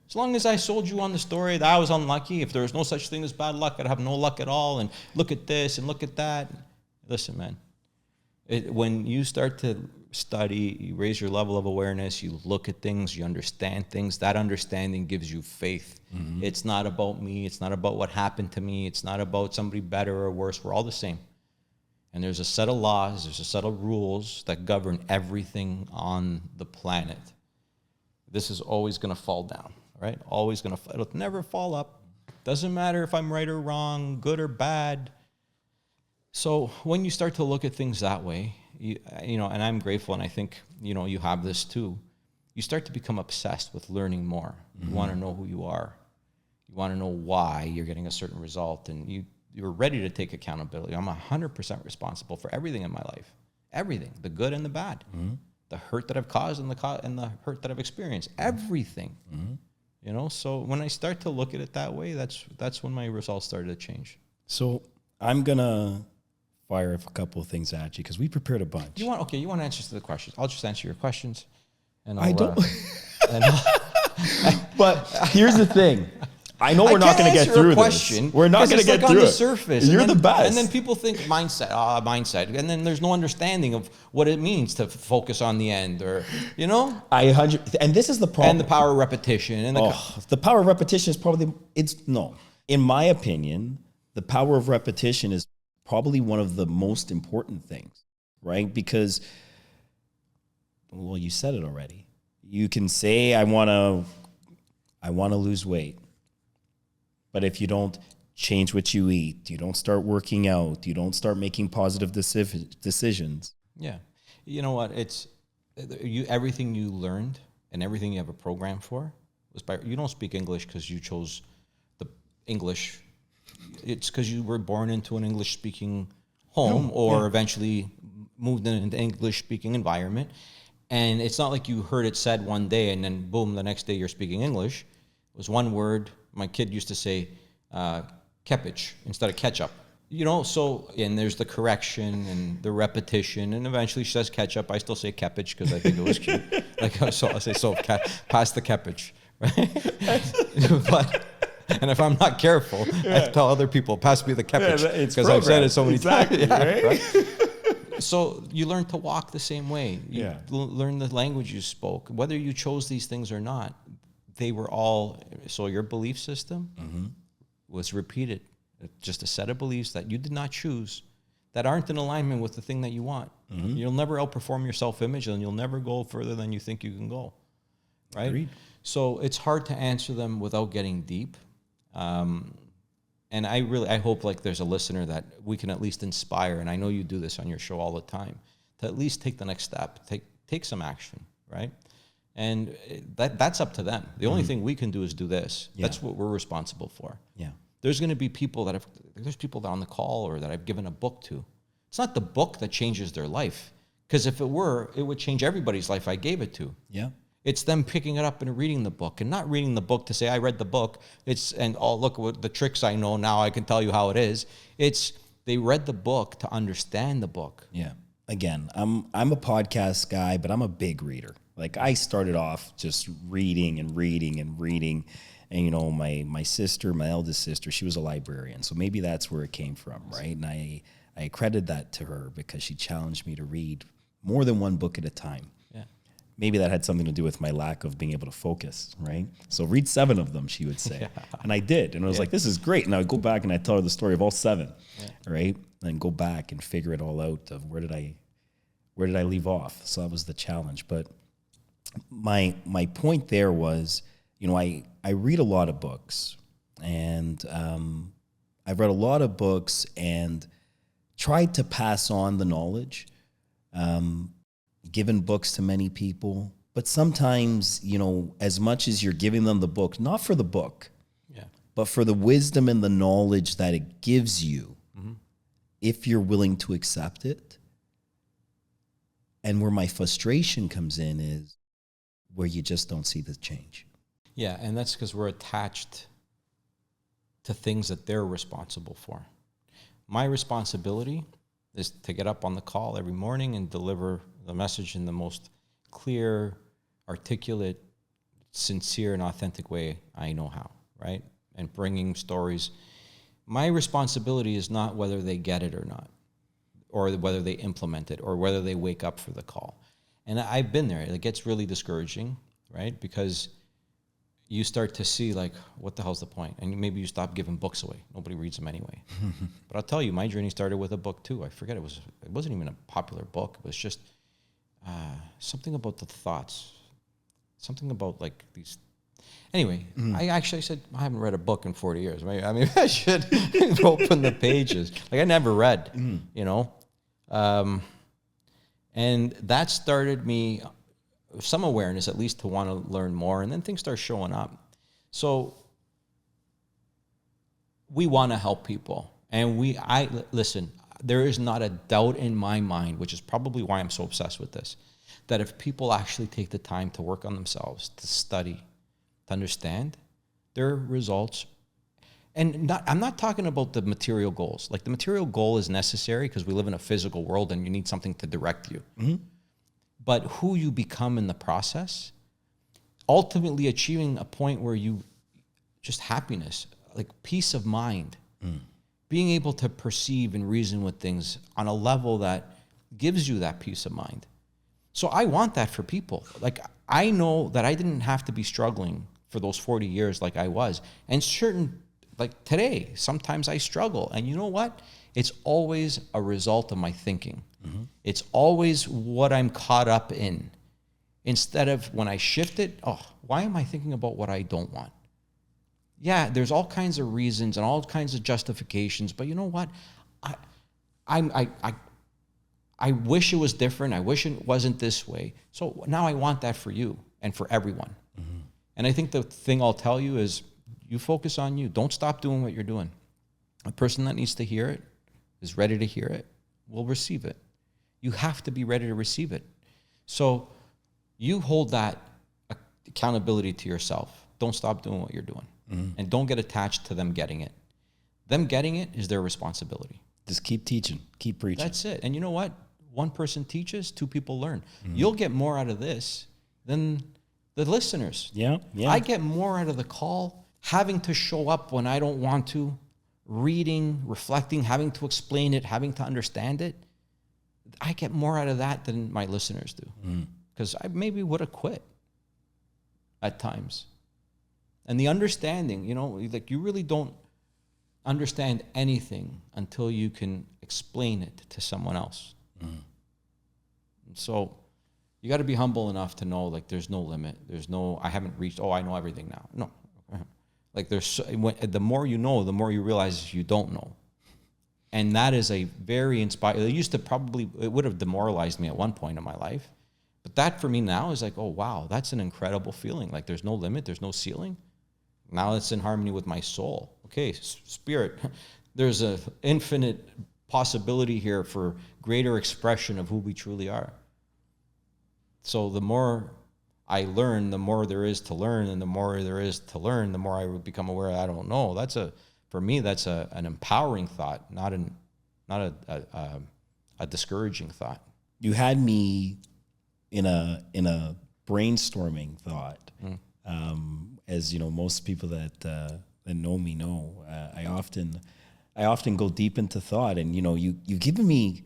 Speaker 2: As long as I sold you on the story that I was unlucky, if there was no such thing as bad luck, I'd have no luck at all, and look at this and look at that. Listen, man, when you start to study, you raise your level of awareness, you look at things, you understand things, that understanding gives you faith. It's not about me. It's not about what happened to me. It's not about somebody better or worse. We're all the same. And there's a set of laws, there's a set of rules that govern everything on the planet. This is always going to fall down, right? Always going to, it'll never fall up. Doesn't matter if I'm right or wrong, good or bad. So when you start to look at things that way, you know, and I'm grateful, and I think, you know, you have this too. You start to become obsessed with learning more. You want to know who you are. You want to know why you're getting a certain result, and you're ready to take accountability. I'm 100% responsible for everything in my life. Everything, the good and the bad. The hurt that I've caused and the hurt that I've experienced. Everything. You know, so when I start to look at it that way, that's when my results started to change.
Speaker 1: So I'm going to fire a couple of things at you because we prepared a bunch.
Speaker 2: You want answers to the questions. I'll just answer your questions. And
Speaker 1: I don't. But here's the thing. I know we're not going to get through this. We're not going to get through
Speaker 2: on the
Speaker 1: it.
Speaker 2: surface.
Speaker 1: You're the best.
Speaker 2: And then people think mindset. And then there's no understanding of what it means to focus on the end or,
Speaker 1: And this is the problem.
Speaker 2: And the power of repetition. And
Speaker 1: the power of repetition is probably, in my opinion, the power of repetition is probably one of the most important things, right? Because, well, you said it already. You can say, I want to lose weight. But if you don't change what you eat, you don't start working out, you don't start making positive decisions.
Speaker 2: Yeah. You know what? Everything you learned and everything you have a program for was you don't speak English because you chose the English. It's because you were born into an English speaking home or eventually moved into an English speaking environment. And it's not like you heard it said one day and then boom, the next day you're speaking English. It was one word. My kid used to say keppich instead of ketchup. And there's the correction and the repetition, and eventually she says ketchup. I still say keppich because I think it was cute. So I say, pass the keppich, right? And if I'm not careful, I tell other people, pass me the keppich because I've said it so many times. Right? So you learn to walk the same way. You learn the language you spoke. Whether you chose these things or not, they were all, so your belief system was repeated. Just a set of beliefs that you did not choose that aren't in alignment with the thing that you want. You'll never outperform your self-image and you'll never go further than you think you can go. Right?
Speaker 1: Agreed.
Speaker 2: So it's hard to answer them without getting deep. And I hope like there's a listener that we can at least inspire. And I know you do this on your show all the time, to at least take the next step, take some action, right? And that's up to them. The only thing we can do is do this. Yeah. That's what we're responsible for.
Speaker 1: Yeah.
Speaker 2: There's going to be people there's people that on the call or that I've given a book to. It's not the book that changes their life. Because if it were, it would change everybody's life I gave it to.
Speaker 1: Yeah.
Speaker 2: It's them picking it up and reading the book, and not reading the book to say, I read the book. Look what the tricks I know. Now I can tell you how it is. They read the book to understand the book.
Speaker 1: Yeah. Again, I'm a podcast guy, but I'm a big reader. Like I started off just reading and reading and reading. And, my sister, my eldest sister, she was a librarian. So maybe that's where it came from, right? And I credit that to her because she challenged me to read more than one book at a time.
Speaker 2: Yeah.
Speaker 1: Maybe that had something to do with my lack of being able to focus, right? So read 7 of them, she would say. Yeah. And I did. And I was like, this is great. And I would go back and I tell her the story of all 7, right? And go back and figure it all out of where did I leave off? So that was the challenge. But my point there was, I read a lot of books, and I've read a lot of books and tried to pass on the knowledge, given books to many people. But sometimes, as much as you're giving them the book, not for the book, but for the wisdom and the knowledge that it gives you, if you're willing to accept it. And where my frustration comes in is where you just don't see the change.
Speaker 2: Yeah, and that's because we're attached to things that they're responsible for. My responsibility is to get up on the call every morning and deliver the message in the most clear, articulate, sincere, and authentic way I know how, right? And bringing stories. My responsibility is not whether they get it or not, or whether they implement it, or whether they wake up for the call. And I've been there. It gets really discouraging, right? Because you start to see, like, what the hell's the point? And maybe you stop giving books away. Nobody reads them anyway. But I'll tell you, my journey started with a book too. I forget, it wasn't even a popular book. It was just something about the thoughts. Something about, like, these... Anyway, I said, I haven't read a book in 40 years. I mean, I should open the pages. Like, I never read, and that started me some awareness, at least, to want to learn more, and then things start showing up. So we want to help people, and listen, there is not a doubt in my mind, which is probably why I'm so obsessed with this, that if people actually take the time to work on themselves, to study, to understand, their results. And I'm not talking about the material goals. Like, the material goal is necessary because we live in a physical world and you need something to direct you. Mm-hmm. But who you become in the process, ultimately achieving a point where you just happiness, like peace of mind, being able to perceive and reason with things on a level that gives you that peace of mind. So I want that for people. Like, I know that I didn't have to be struggling for those 40 years like I was. And certain, like today, sometimes I struggle. And you know what? It's always a result of my thinking. It's always what I'm caught up in. Instead of when I shift it, oh, why am I thinking about what I don't want? Yeah, there's all kinds of reasons and all kinds of justifications, but you know what? I wish it was different. I wish it wasn't this way. So now I want that for you and for everyone. And I think the thing I'll tell you is you focus on you. Don't stop doing what you're doing. A person that needs to hear it, is ready to hear it, will receive it. You have to be ready to receive it. So you hold that accountability to yourself. Don't stop doing what you're doing. And don't get attached to them getting it. Them getting it is their responsibility.
Speaker 1: Just keep teaching, keep preaching.
Speaker 2: That's it. And you know what? One person teaches, two people learn. You'll get more out of this than the listeners.
Speaker 1: Yeah.
Speaker 2: I get more out of the call, having to show up when I don't want to, reading, reflecting, having to explain it, having to understand it. I get more out of that than my listeners do. Because I maybe would have quit at times. And the understanding, you know, like you really don't understand anything until you can explain it to someone else. So you got to be humble enough to know, like, there's no limit. There's no, I haven't reached, I know everything now. No. Like, the more you know, the more you realize you don't know. And that is a very inspiring, it would have demoralized me at one point in my life. But that for me now is like, oh, wow, that's an incredible feeling. Like, there's no limit, there's no ceiling. Now it's in harmony with my soul. Okay, spirit, there's an infinite possibility here for greater expression of who we truly are. So the more I learn, the more there is to learn, and the more there is to learn, the more I become aware I don't know. For me, that's an empowering thought, not a discouraging thought.
Speaker 1: You had me in a brainstorming thought. As you know, most people that know me know, I often go deep into thought, and you know, you've given me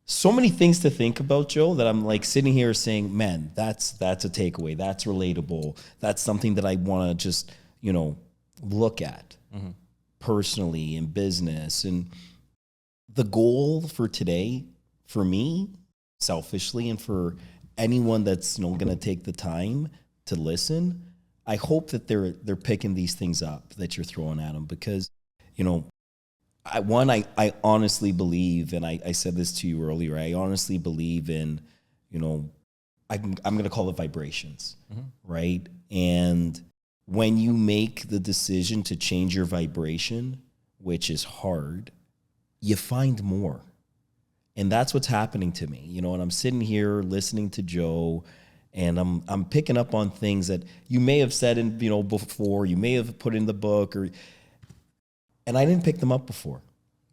Speaker 1: so many things to think about, Joe, that I'm like sitting here saying, man, that's a takeaway. That's relatable. That's something that I want to just, you know, look at personally in business. And the goal for today, for me, selfishly, and for anyone that's, you know, going to take the time to listen, I hope that they're picking these things up that you're throwing at them, because, you know, I honestly believe, and I said this to you earlier, I honestly believe in, you know, I'm going to call it vibrations, right? And when you make the decision to change your vibration, which is hard, you find more. And that's what's happening to me, you know, and I'm sitting here listening to Joe, and I'm picking up on things that you may have said in, you know, before, you may have put in the book, and I didn't pick them up before.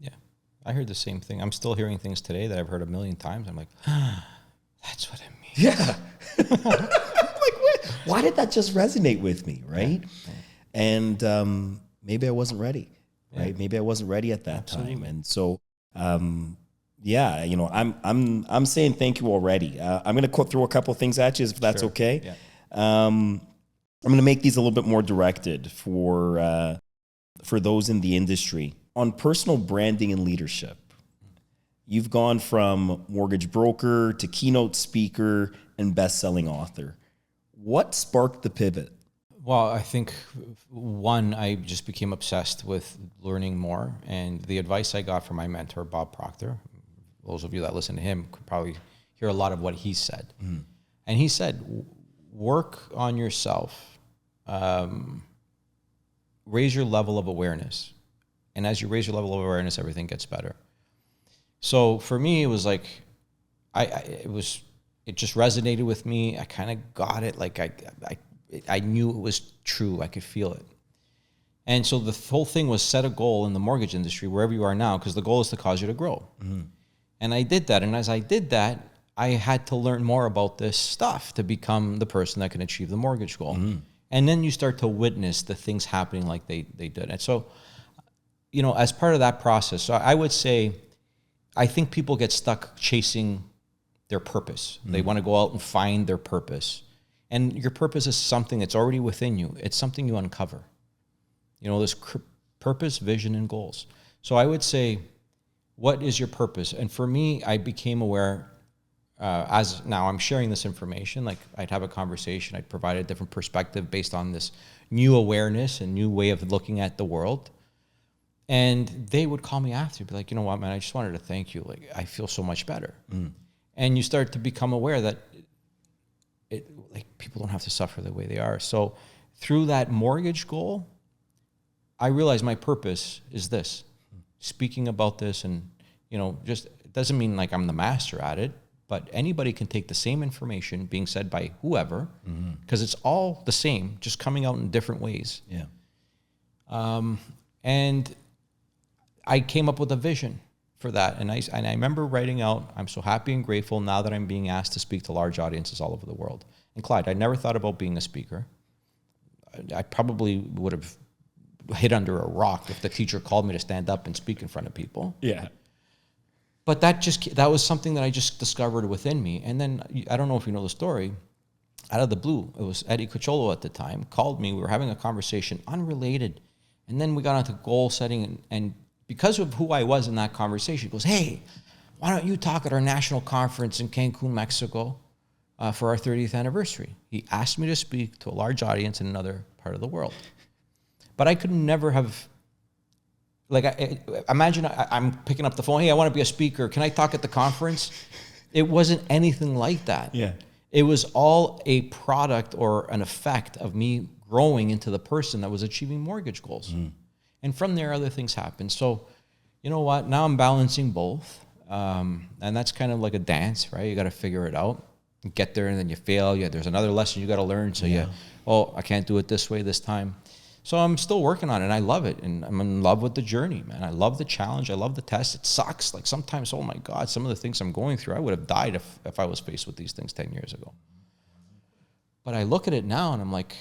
Speaker 2: Yeah, I heard the same thing. I'm still hearing things today that I've heard a million times. I'm like, that's what it means.
Speaker 1: Yeah. Like, why did that just resonate with me, right? Yeah. And maybe I wasn't ready, right? Maybe I wasn't ready at that time. And so, yeah, you know, I'm saying thank you already. I'm going to throw a couple of things at you, if that's okay. Yeah. I'm going to make these a little bit more directed for those in the industry. On personal branding and leadership, you've gone from mortgage broker to keynote speaker and best-selling author. What sparked the pivot?
Speaker 2: Well, I think, one, I just became obsessed with learning more. And the advice I got from my mentor, Bob Proctor, those of you that listen to him could probably hear a lot of what he said. And he said, work on yourself, raise your level of awareness. And as you raise your level of awareness, everything gets better. So for me, it was like, it just resonated with me. I kind of got it. Like I knew it was true. I could feel it. And so the whole thing was set a goal in the mortgage industry, wherever you are now, because the goal is to cause you to grow. And I did that. And as I did that, I had to learn more about this stuff to become the person that can achieve the mortgage goal. And then you start to witness the things happening like they did. And so, as part of that process, so I would say, I think people get stuck chasing their purpose. They want to go out and find their purpose. And your purpose is something that's already within you. It's something you uncover. This purpose, vision, and goals. So I would say, what is your purpose? And for me, I became aware, as now I'm sharing this information, like I'd have a conversation, I'd provide a different perspective based on this new awareness and new way of looking at the world. And they would call me after, be like, you know what, man, I just wanted to thank you. Like, I feel so much better. And you start to become aware that people don't have to suffer the way they are. So through that mortgage goal, I realized my purpose is this, speaking about this. And, just, it doesn't mean like I'm the master at it, but anybody can take the same information being said by whoever, because it's all the same, just coming out in different ways.
Speaker 1: Yeah.
Speaker 2: And I came up with a vision for that. And I remember writing out, I'm so happy and grateful now that I'm being asked to speak to large audiences all over the world. And Clyde, I never thought about being a speaker. I probably would have hid under a rock if the teacher called me to stand up and speak in front of people.
Speaker 1: Yeah.
Speaker 2: But that was something that I just discovered within me. And then, I don't know if you know the story, out of the blue, it was Eddie Cucciolo at the time, called me. We were having a conversation, unrelated. And then we got into goal setting. And because of who I was in that conversation, he goes, hey, why don't you talk at our national conference in Cancun, Mexico, for our 30th anniversary? He asked me to speak to a large audience in another part of the world. But I could never have, imagine I'm picking up the phone, hey, I want to be a speaker. Can I talk at the conference? It wasn't anything like that.
Speaker 1: Yeah.
Speaker 2: It was all a product or an effect of me growing into the person that was achieving mortgage goals. And from there, other things happened. So, you know what? Now I'm balancing both. And that's kind of like a dance, right? You got to figure it out. You get there and then you fail. There's another lesson you got to learn. So I can't do it this way this time. So I'm still working on it, and I love it. And I'm in love with the journey, man. I love the challenge. I love the test. It sucks. Like sometimes, oh my God, some of the things I'm going through, I would have died if I was faced with these things 10 years ago. But I look at it now and I'm like,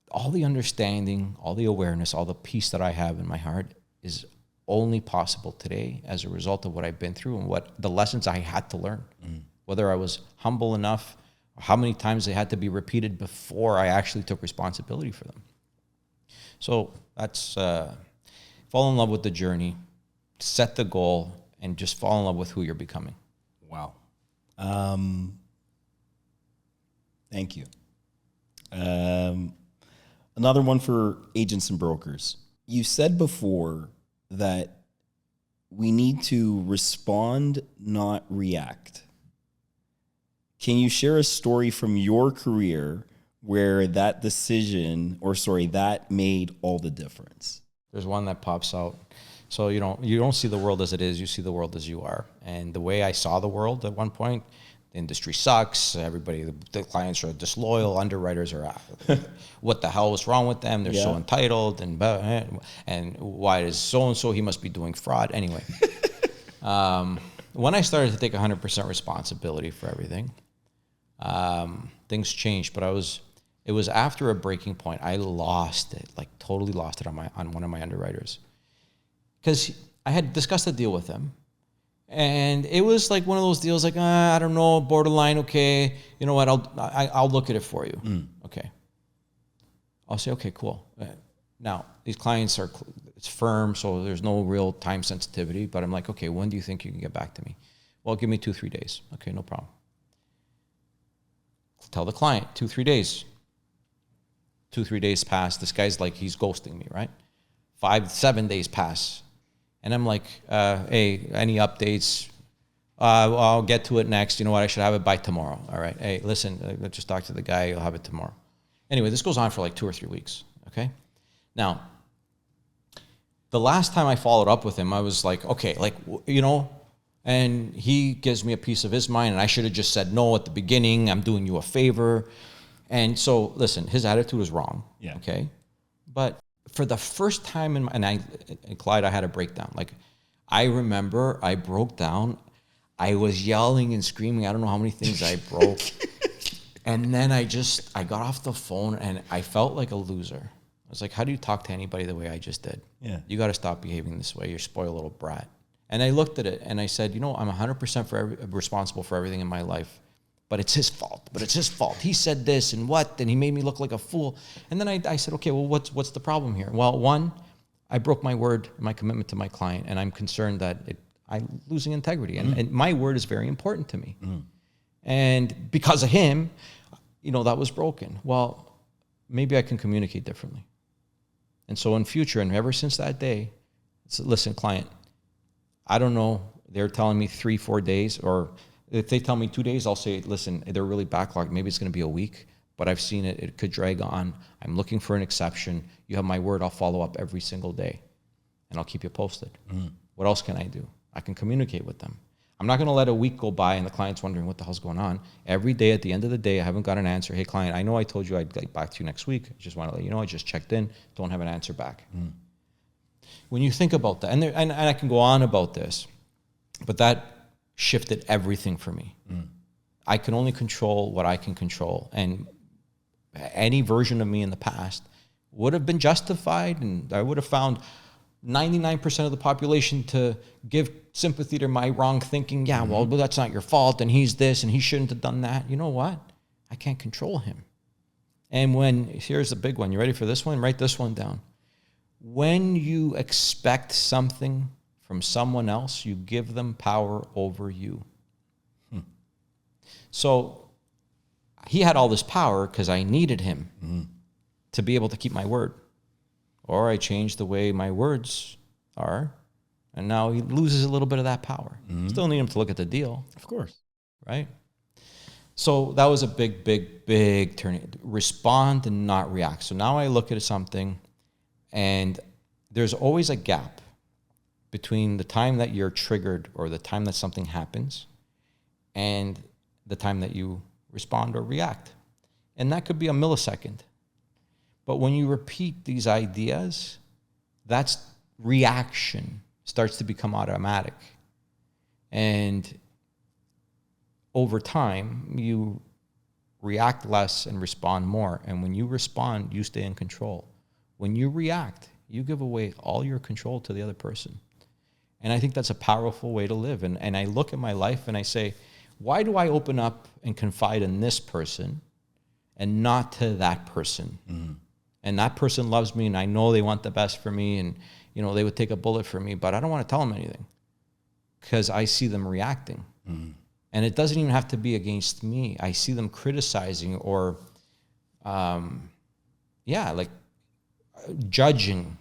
Speaker 2: all the understanding, all the awareness, all the peace that I have in my heart is only possible today as a result of what I've been through and what the lessons I had to learn. Whether I was humble enough, or how many times they had to be repeated before I actually took responsibility for them. So that's fall in love with the journey, set the goal, and just fall in love with who you're becoming.
Speaker 1: Wow. Thank you. Another one for agents and brokers. You said before that we need to respond, not react. Can you share a story from your career where that decision, that made all the difference?
Speaker 2: There's one that pops out. So, you don't see the world as it is, you see the world as you are. And the way I saw the world at one point, the industry sucks, everybody, the clients are disloyal, underwriters are what the hell was wrong with them? They're so entitled, and why is so-and-so, he must be doing fraud. Anyway, when I started to take 100% responsibility for everything, things changed, but it was after a breaking point. I lost it, totally lost it on one of my underwriters. Because I had discussed a deal with them, and it was like one of those deals I don't know, borderline, okay, you know what, I'll look at it for you. Okay. I'll say, okay, cool. Now, these clients it's firm, so there's no real time sensitivity, but I'm like, okay, when do you think you can get back to me? Well, give me 2-3 days. Okay, no problem. Tell the client, 2-3 days. 2-3 days pass. This guy's like, he's ghosting me, right? 5-7 days pass. And I'm like, hey, any updates? I'll get to it next. You know what? I should have it by tomorrow. All right. Hey, listen, let's just talk to the guy. You'll have it tomorrow. Anyway, this goes on for 2 or 3 weeks. Okay. Now, the last time I followed up with him, I was like, okay, and he gives me a piece of his mind, and I should have just said no at the beginning. I'm doing you a favor. And so, listen, his attitude was wrong.
Speaker 1: Yeah.
Speaker 2: Okay. But for the first time and Clyde, I had a breakdown. I remember I broke down. I was yelling and screaming. I don't know how many things I broke. And then I got off the phone and I felt like a loser. I was like, how do you talk to anybody the way I just did?
Speaker 1: Yeah.
Speaker 2: You got to stop behaving this way. You're a spoiled little brat. And I looked at it and I said, I'm 100% responsible for everything in my life, but it's his fault. But it's his fault. He said this and what, and he made me look like a fool. And then I said, okay, well, what's the problem here? Well, one, I broke my word, my commitment to my client, and I'm concerned that I'm losing integrity. And my word is very important to me. And because of him, that was broken. Well, maybe I can communicate differently. And so in future, and ever since that day, listen, client, I don't know. They're telling me 3-4 days, or if they tell me 2 days, I'll say, listen, they're really backlogged. Maybe it's going to be a week, but I've seen it. It could drag on. I'm looking for an exception. You have my word. I'll follow up every single day, and I'll keep you posted. What else can I do? I can communicate with them. I'm not going to let a week go by and the client's wondering what the hell's going on. Every day, at the end of the day, I haven't got an answer. Hey, client, I know I told you I'd get back to you next week. I just want to let you know I just checked in. Don't have an answer back. When you think about that, and I can go on about this, but that shifted everything for me. I can only control what I can control. And any version of me in the past would have been justified, and I would have found 99% of the population to give sympathy to my wrong thinking. Yeah, well, that's not your fault, and he's this, and he shouldn't have done that. You know what? I can't control him. And here's the big one. You ready for this one? Write this one down. When you expect something from someone else, you give them power over you. So he had all this power because I needed him to be able to keep my word. Or I changed the way my words are, and now he loses a little bit of that power. Still need him to look at the deal.
Speaker 1: Of course.
Speaker 2: Right? So that was a big, big, big turning. Respond and not react. So now I look at something, and there's always a gap between the time that you're triggered or the time that something happens and the time that you respond or react. And that could be a millisecond. But when you repeat these ideas, that's reaction starts to become automatic. And over time, you react less and respond more. And when you respond, you stay in control. When you react, you give away all your control to the other person. And I think that's a powerful way to live. And I look at my life and I say, why do I open up and confide in this person and not to that person? And that person loves me, and I know they want the best for me, and they would take a bullet for me, but I don't want to tell them anything because I see them reacting. And it doesn't even have to be against me. I see them criticizing or, judging.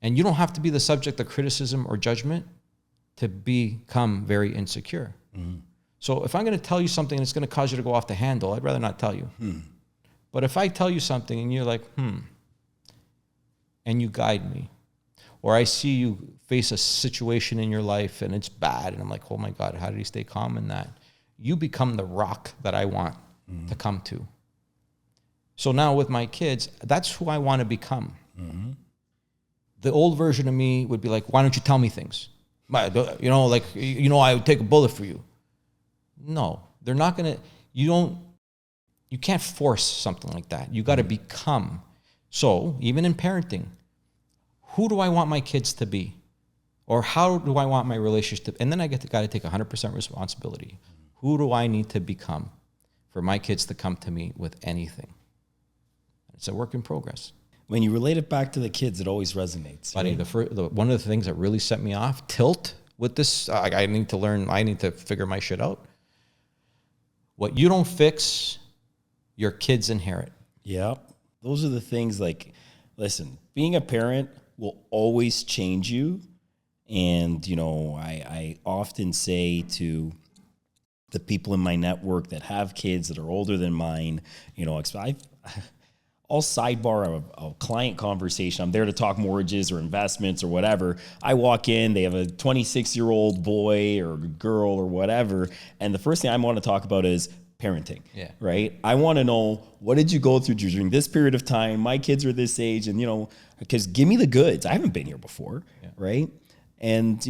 Speaker 2: And you don't have to be the subject of criticism or judgment to become very insecure. So if I'm going to tell you something that's going to cause you to go off the handle, I'd rather not tell you. But if I tell you something and you're like, and you guide me, or I see you face a situation in your life and it's bad, and I'm like, oh my God, how did he stay calm in that? You become the rock that I want to come to. So now with my kids, that's who I want to become. The old version of me would be like, why don't you tell me things? I would take a bullet for you. No, they're not going to, you can't force something like that. You got to become. So even in parenting, who do I want my kids to be? Or how do I want my relationship to, and then I got to take 100% responsibility. Who do I need to become for my kids to come to me with anything? It's a work in progress.
Speaker 1: When you relate it back to the kids, it always resonates.
Speaker 2: Buddy, one of the things that really set me off, tilt with this, I need to figure my shit out. What you don't fix, your kids inherit.
Speaker 1: Yeah. Those are the things like, listen, being a parent will always change you. And, I often say to the people in my network that have kids that are older than mine, I'll sidebar a client conversation. I'm there to talk mortgages or investments or whatever. I walk in, they have a 26-year-old boy or girl or whatever, and the first thing I want to talk about is parenting, right? I want to know, what did you go through during this period of time? My kids are this age, and, because give me the goods. I haven't been here before, right? And,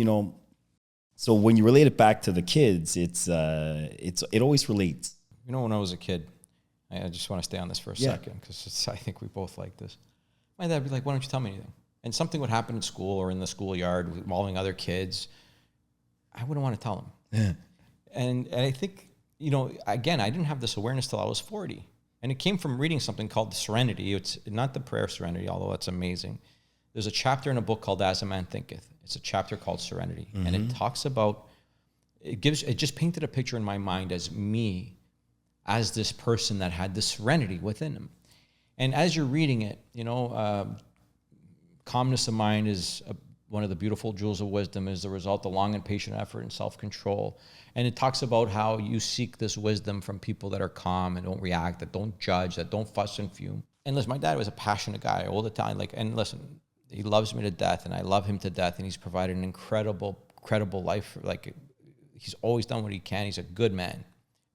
Speaker 1: so when you relate it back to the kids, it always relates.
Speaker 2: When I was a kid, I just want to stay on this for a second because I think we both like this. My dad would be like, why don't you tell me anything? And something would happen in school or in the schoolyard involving other kids. I wouldn't want to tell him.
Speaker 1: Yeah.
Speaker 2: And I think, you know, again, I didn't have this awareness till I was 40. And it came from reading something called Serenity. It's not the prayer Serenity, although it's amazing. There's a chapter in a book called As a Man Thinketh. It's a chapter called Serenity. And it talks about, it just painted a picture in my mind as me, as this person that had this serenity within him. And as you're reading it, you know, calmness of mind is one of the beautiful jewels of wisdom, is the result of long and patient effort and self-control. And it talks about how you seek this wisdom from people that are calm and don't react, that don't judge, that don't fuss and fume. And listen, my dad was a passionate guy all the time. Like, and listen, he loves me to death and I love him to death. And he's provided an incredible life. Like, he's always done what he can. He's a good man,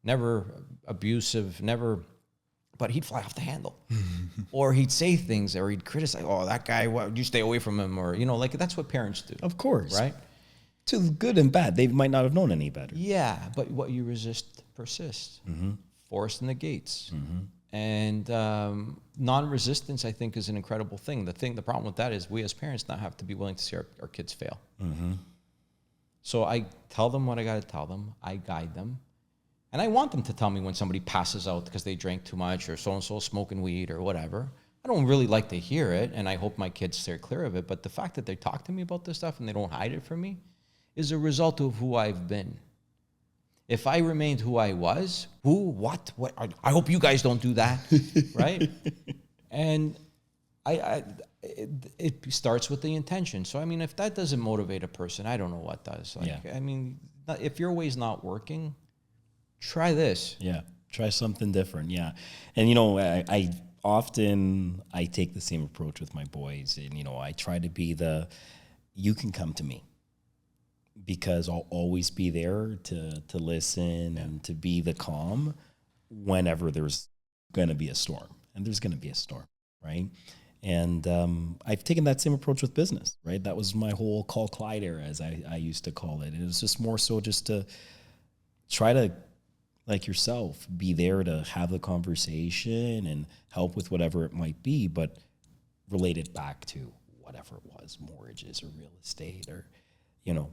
Speaker 2: never abusive, never, but he'd fly off the handle. Or he'd say things, or he'd criticize, oh, that guy, you stay away from him. Or, you know, like, that's what parents do.
Speaker 1: Of course.
Speaker 2: Right?
Speaker 1: To good and bad. They might not have known any better.
Speaker 2: Yeah, but what you resist persists. Forest negates. And non-resistance, I think, is an incredible thing. The problem with that is we as parents now have to be willing to see our kids fail. So I tell them what I got to tell them. I guide them. And I want them to tell me when somebody passes out because they drank too much, or so-and-so smoking weed or whatever. I don't really like to hear it, and I hope my kids steer clear of it. But the fact that they talk to me about this stuff and they don't hide it from me is a result of who I've been. If I remained who I was, what, I hope you guys don't do that, right? And it starts with the intention. So, I mean, if that doesn't motivate a person, I don't know what does. Like, I mean, if your way's not working, try this.
Speaker 1: Yeah, try something different, yeah. And, you know, I often take the same approach with my boys. And, you know, I try to be you can come to me. Because I'll always be there to listen and to be the calm whenever there's going to be a storm. And there's going to be a storm, right? And I've taken that same approach with business, right? That was my whole call Clyde era, as I used to call it. And it was just more so just to try to, like yourself, be there to have the conversation and help with whatever it might be, but relate it back to whatever it was, mortgages or real estate or, you know,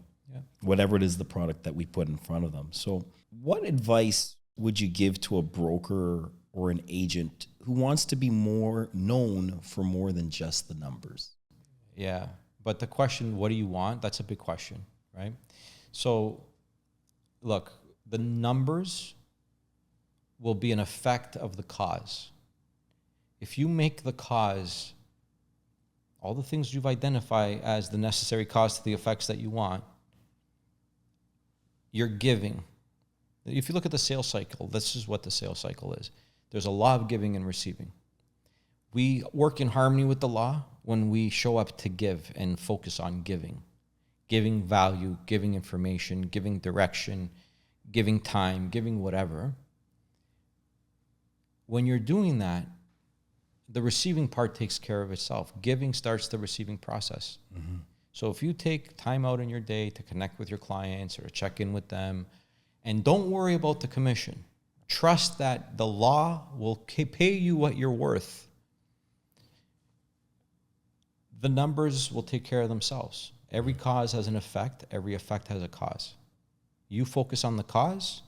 Speaker 1: whatever it is, the product that we put in front of them. So what advice would you give to a broker or an agent who wants to be more known for more than just the numbers?
Speaker 2: Yeah. But the question, what do you want? That's a big question, right? So look, the numbers will be an effect of the cause. If you make the cause, all the things you've identified as the necessary cause to the effects that you want, you're giving. If you look at the sales cycle, this is what the sales cycle is. There's a law of giving and receiving. We work in harmony with the law when we show up to give and focus on giving. Giving value, giving information, giving direction, giving time, giving whatever. When you're doing that, the receiving part takes care of itself. Giving starts the receiving process. So if you take time out in your day to connect with your clients or to check in with them, and don't worry about the commission, trust that the law will pay you what you're worth. The numbers will take care of themselves. Every cause has an effect. Every effect has a cause. You focus on the cause,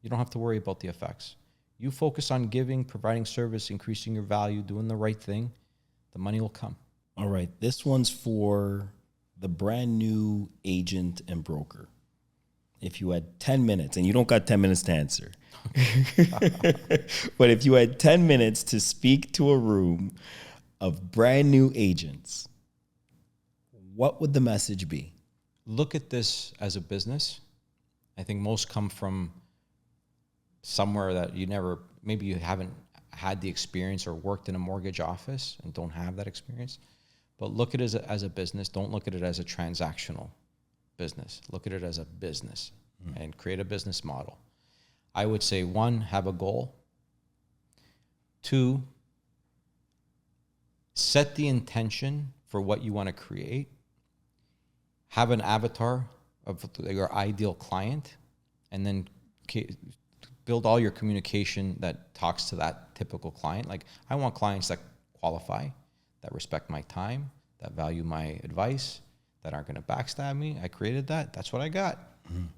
Speaker 2: you don't have to worry about the effects. You focus on giving, providing service, increasing your value, doing the right thing, the money will come.
Speaker 1: All right. This one's for the brand new agent and broker. If you had 10 minutes, and you don't got 10 minutes to answer, but if you had 10 minutes to speak to a room of brand new agents, what would the message be?
Speaker 2: Look at this as a business. I think most come from somewhere that maybe you haven't had the experience or worked in a mortgage office and don't have that experience. But look at it as a business. Don't look at it as a transactional business. Look at it as a business and create a business model. I would say, 1, have a goal. 2, set the intention for what you want to create. Have an avatar of your ideal client, and then build all your communication that talks to that typical client. Like, I want clients that qualify, that respect my time, that value my advice, that aren't going to backstab me. I created that. That's what I got.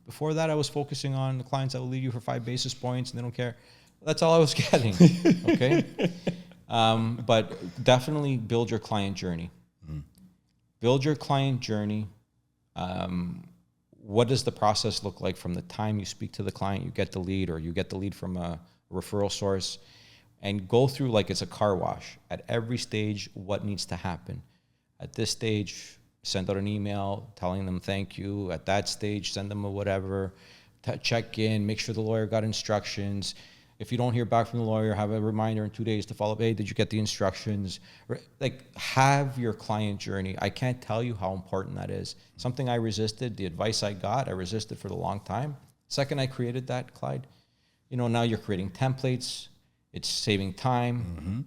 Speaker 2: Before that, I was focusing on the clients that will leave you for 5 basis points and they don't care. That's all I was getting. Okay. But definitely build your client journey. Build your client journey. What does the process look like from the time you speak to the client, you get the lead, or you get the lead from a referral source, and go through like it's a car wash. At every stage, what needs to happen? At this stage, send out an email telling them thank you. At that stage, send them a whatever, check in, make sure the lawyer got instructions. If you don't hear back from the lawyer, have a reminder in 2 days to follow up. Hey, did you get the instructions? Like, have your client journey. I can't tell you how important that is. Something I resisted, the advice I got, I resisted for a long time. Second I created that, Clyde, now you're creating templates. It's saving time.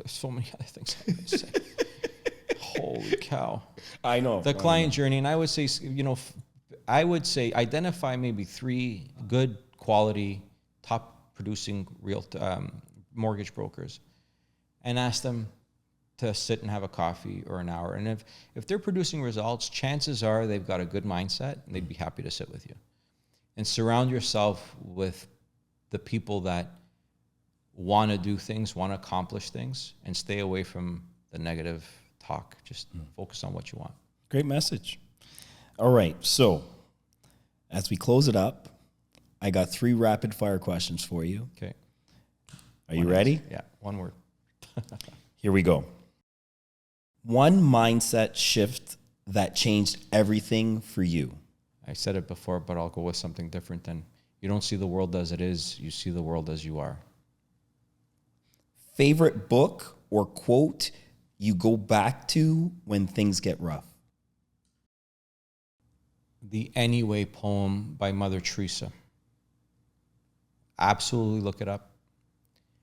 Speaker 2: So many other things I would say. Holy cow.
Speaker 1: I know.
Speaker 2: The client journey. And I would say, identify maybe 3 good quality, top producing real mortgage brokers, and ask them to sit and have a coffee or an hour. And if they're producing results, chances are they've got a good mindset and they'd be happy to sit with you. And surround yourself with the people that want to do things, want to accomplish things, and stay away from the negative talk. Just focus on what you want.
Speaker 1: Great message. All right. So as we close it up, I got 3 rapid fire questions for you.
Speaker 2: Okay.
Speaker 1: Are you ready?
Speaker 2: Yeah. One word.
Speaker 1: Here we go. One mindset shift that changed everything for you.
Speaker 2: I said it before, but I'll go with something different then. You don't see the world as it is. You see the world as you are.
Speaker 1: Favorite book or quote you go back to when things get rough?
Speaker 2: The Anyway poem by Mother Teresa. Absolutely look it up.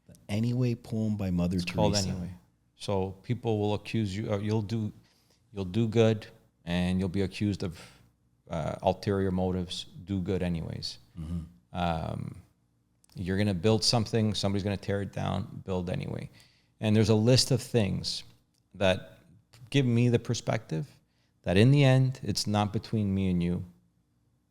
Speaker 1: The Anyway poem by Mother Teresa.
Speaker 2: It's called Anyway. So people will accuse you, you'll do good, and you'll be accused of ulterior motives. Do good anyways. You're going to build something, somebody's going to tear it down, build anyway. And there's a list of things that give me the perspective that in the end, it's not between me and you.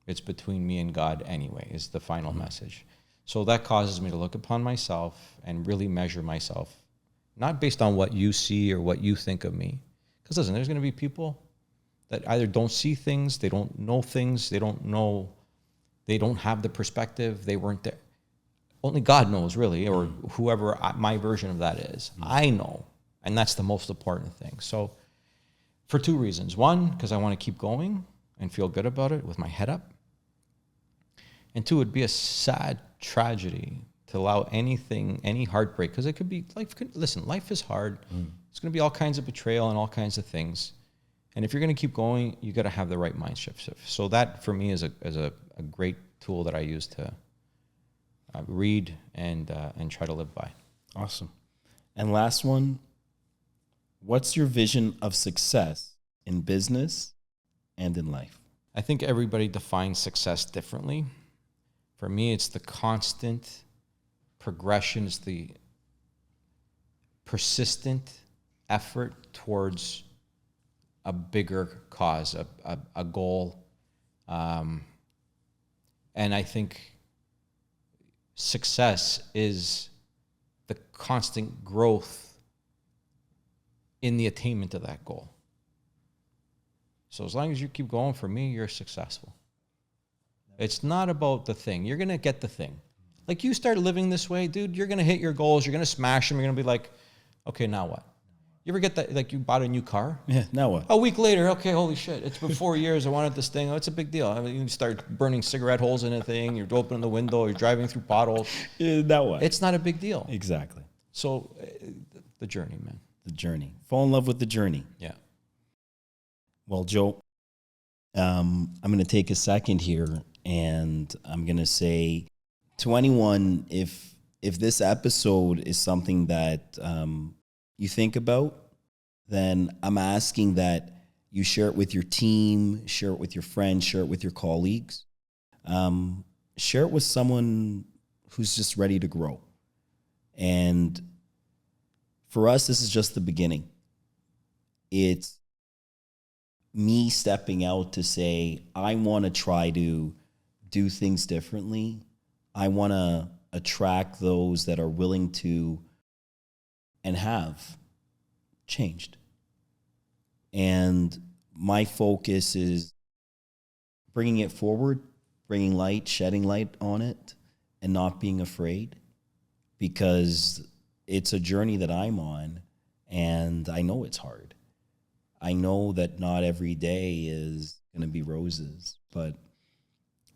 Speaker 2: It's between me and God anyway, is the final message. So that causes me to look upon myself and really measure myself, not based on what you see or what you think of me. Because listen, there's going to be people that either don't see things, they don't know things, they don't have the perspective, they weren't there. Only God knows, really, or whoever my version of that is. I know, and that's the most important thing. So for 2 reasons. One, because I want to keep going and feel good about it with my head up. And 2, it'd be a sad tragedy to allow anything, any heartbreak, because it could be, life is hard. It's going to be all kinds of betrayal and all kinds of things. And if you're going to keep going, you got to have the right mind shift. So that, for me, is a great tool that I use to read and try to live by.
Speaker 1: Awesome. And last one, what's your vision of success in business and in life?
Speaker 2: I think everybody defines success differently. For me, it's the constant progression, it's the persistent effort towards a bigger cause, a goal. And I think success is the constant growth in the attainment of that goal. So as long as you keep going, for me, you're successful. It's not about the thing. You're going to get the thing. Like, you start living this way, dude, you're going to hit your goals. You're going to smash them. You're going to be like, okay, now what? You ever get that, like, you bought a new car?
Speaker 1: Yeah, now what?
Speaker 2: A week later, okay, holy shit, it's been 4 years, I wanted this thing. Oh, it's a big deal. I mean, you start burning cigarette holes in a thing, you're opening the window, you're driving through potholes.
Speaker 1: Now what?
Speaker 2: It's not a big deal.
Speaker 1: Exactly.
Speaker 2: So, the journey, man.
Speaker 1: The journey. Fall in love with the journey.
Speaker 2: Yeah.
Speaker 1: Well, Joe, I'm going to take a second here, and I'm going to say to anyone, if this episode is something that you think about, then I'm asking that you share it with your team, share it with your friends, share it with your colleagues. Share it with someone who's just ready to grow. And for us, this is just the beginning. It's me stepping out to say, I want to try to do things differently. I want to attract those that are willing to and have changed. And my focus is bringing it forward, bringing light, shedding light on it, and not being afraid, because it's a journey that I'm on, and I know it's hard. I know that not every day is going to be roses, but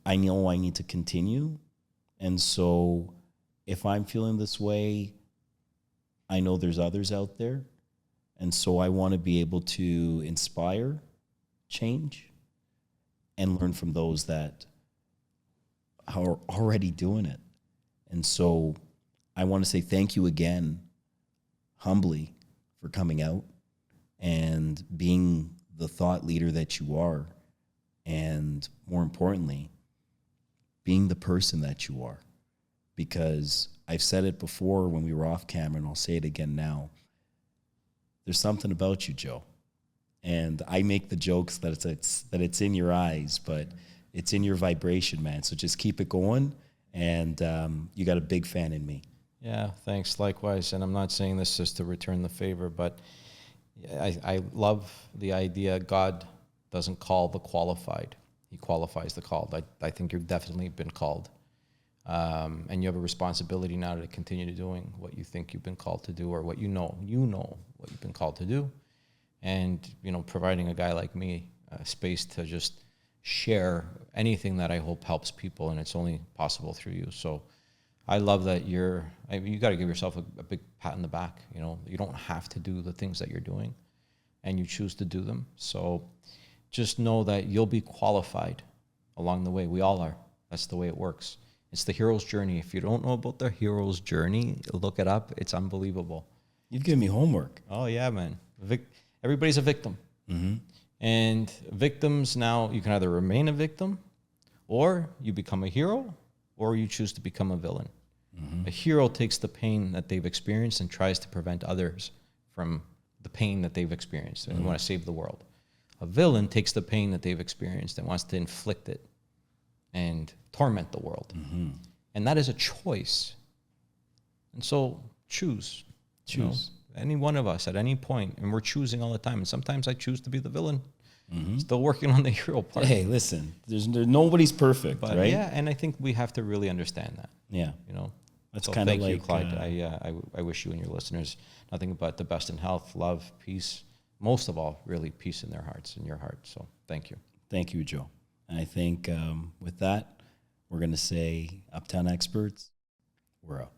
Speaker 1: I know I need to continue. And so if I'm feeling this way, I know there's others out there. And so I want to be able to inspire change and learn from those that are already doing it. And so I want to say thank you again, humbly, for coming out and being the thought leader that you are. And more importantly, being the person that you are. Because I've said it before when we were off camera, and I'll say it again now. There's something about you, Joe. And I make the jokes that it's in your eyes, but it's in your vibration, man. So just keep it going. And you got a big fan in me.
Speaker 2: Yeah, thanks. Likewise. And I'm not saying this just to return the favor, but I love the idea God doesn't call the qualified. He qualifies the called. I think you've definitely been called. And you have a responsibility now to continue to doing what you think you've been called to do, or what you know what you've been called to do. And, providing a guy like me a space to just share anything that I hope helps people, and it's only possible through you. So I love that you got to give yourself a big pat on the back. You don't have to do the things that you're doing, and you choose to do them. So just know that you'll be qualified along the way. We all are. That's the way it works. It's the hero's journey. If you don't know about the hero's journey, look it up. It's unbelievable.
Speaker 1: You've given me homework.
Speaker 2: Oh, yeah, man. Everybody's a victim. Mm-hmm. And victims, now you can either remain a victim, or you become a hero, or you choose to become a villain. Mm-hmm. A hero takes the pain that they've experienced and tries to prevent others from the pain that they've experienced and want to save the world. A villain takes the pain that they've experienced and wants to inflict it and torment the world. Mm-hmm. And that is a choice. And so choose. Any one of us at any point, and we're choosing all the time. And sometimes I choose to be the villain. Mm-hmm. Still working on the hero part.
Speaker 1: Hey, listen, nobody's perfect,
Speaker 2: but
Speaker 1: right?
Speaker 2: Yeah, and I think we have to really understand that.
Speaker 1: Yeah.
Speaker 2: That's kind of like, thank you, Clyde. I wish you and your listeners nothing but the best in health, love, peace. Most of all, really peace in their hearts, in your heart. So thank you.
Speaker 1: Thank you, Joe. And I think with that, we're going to say, Uptown experts, we're out.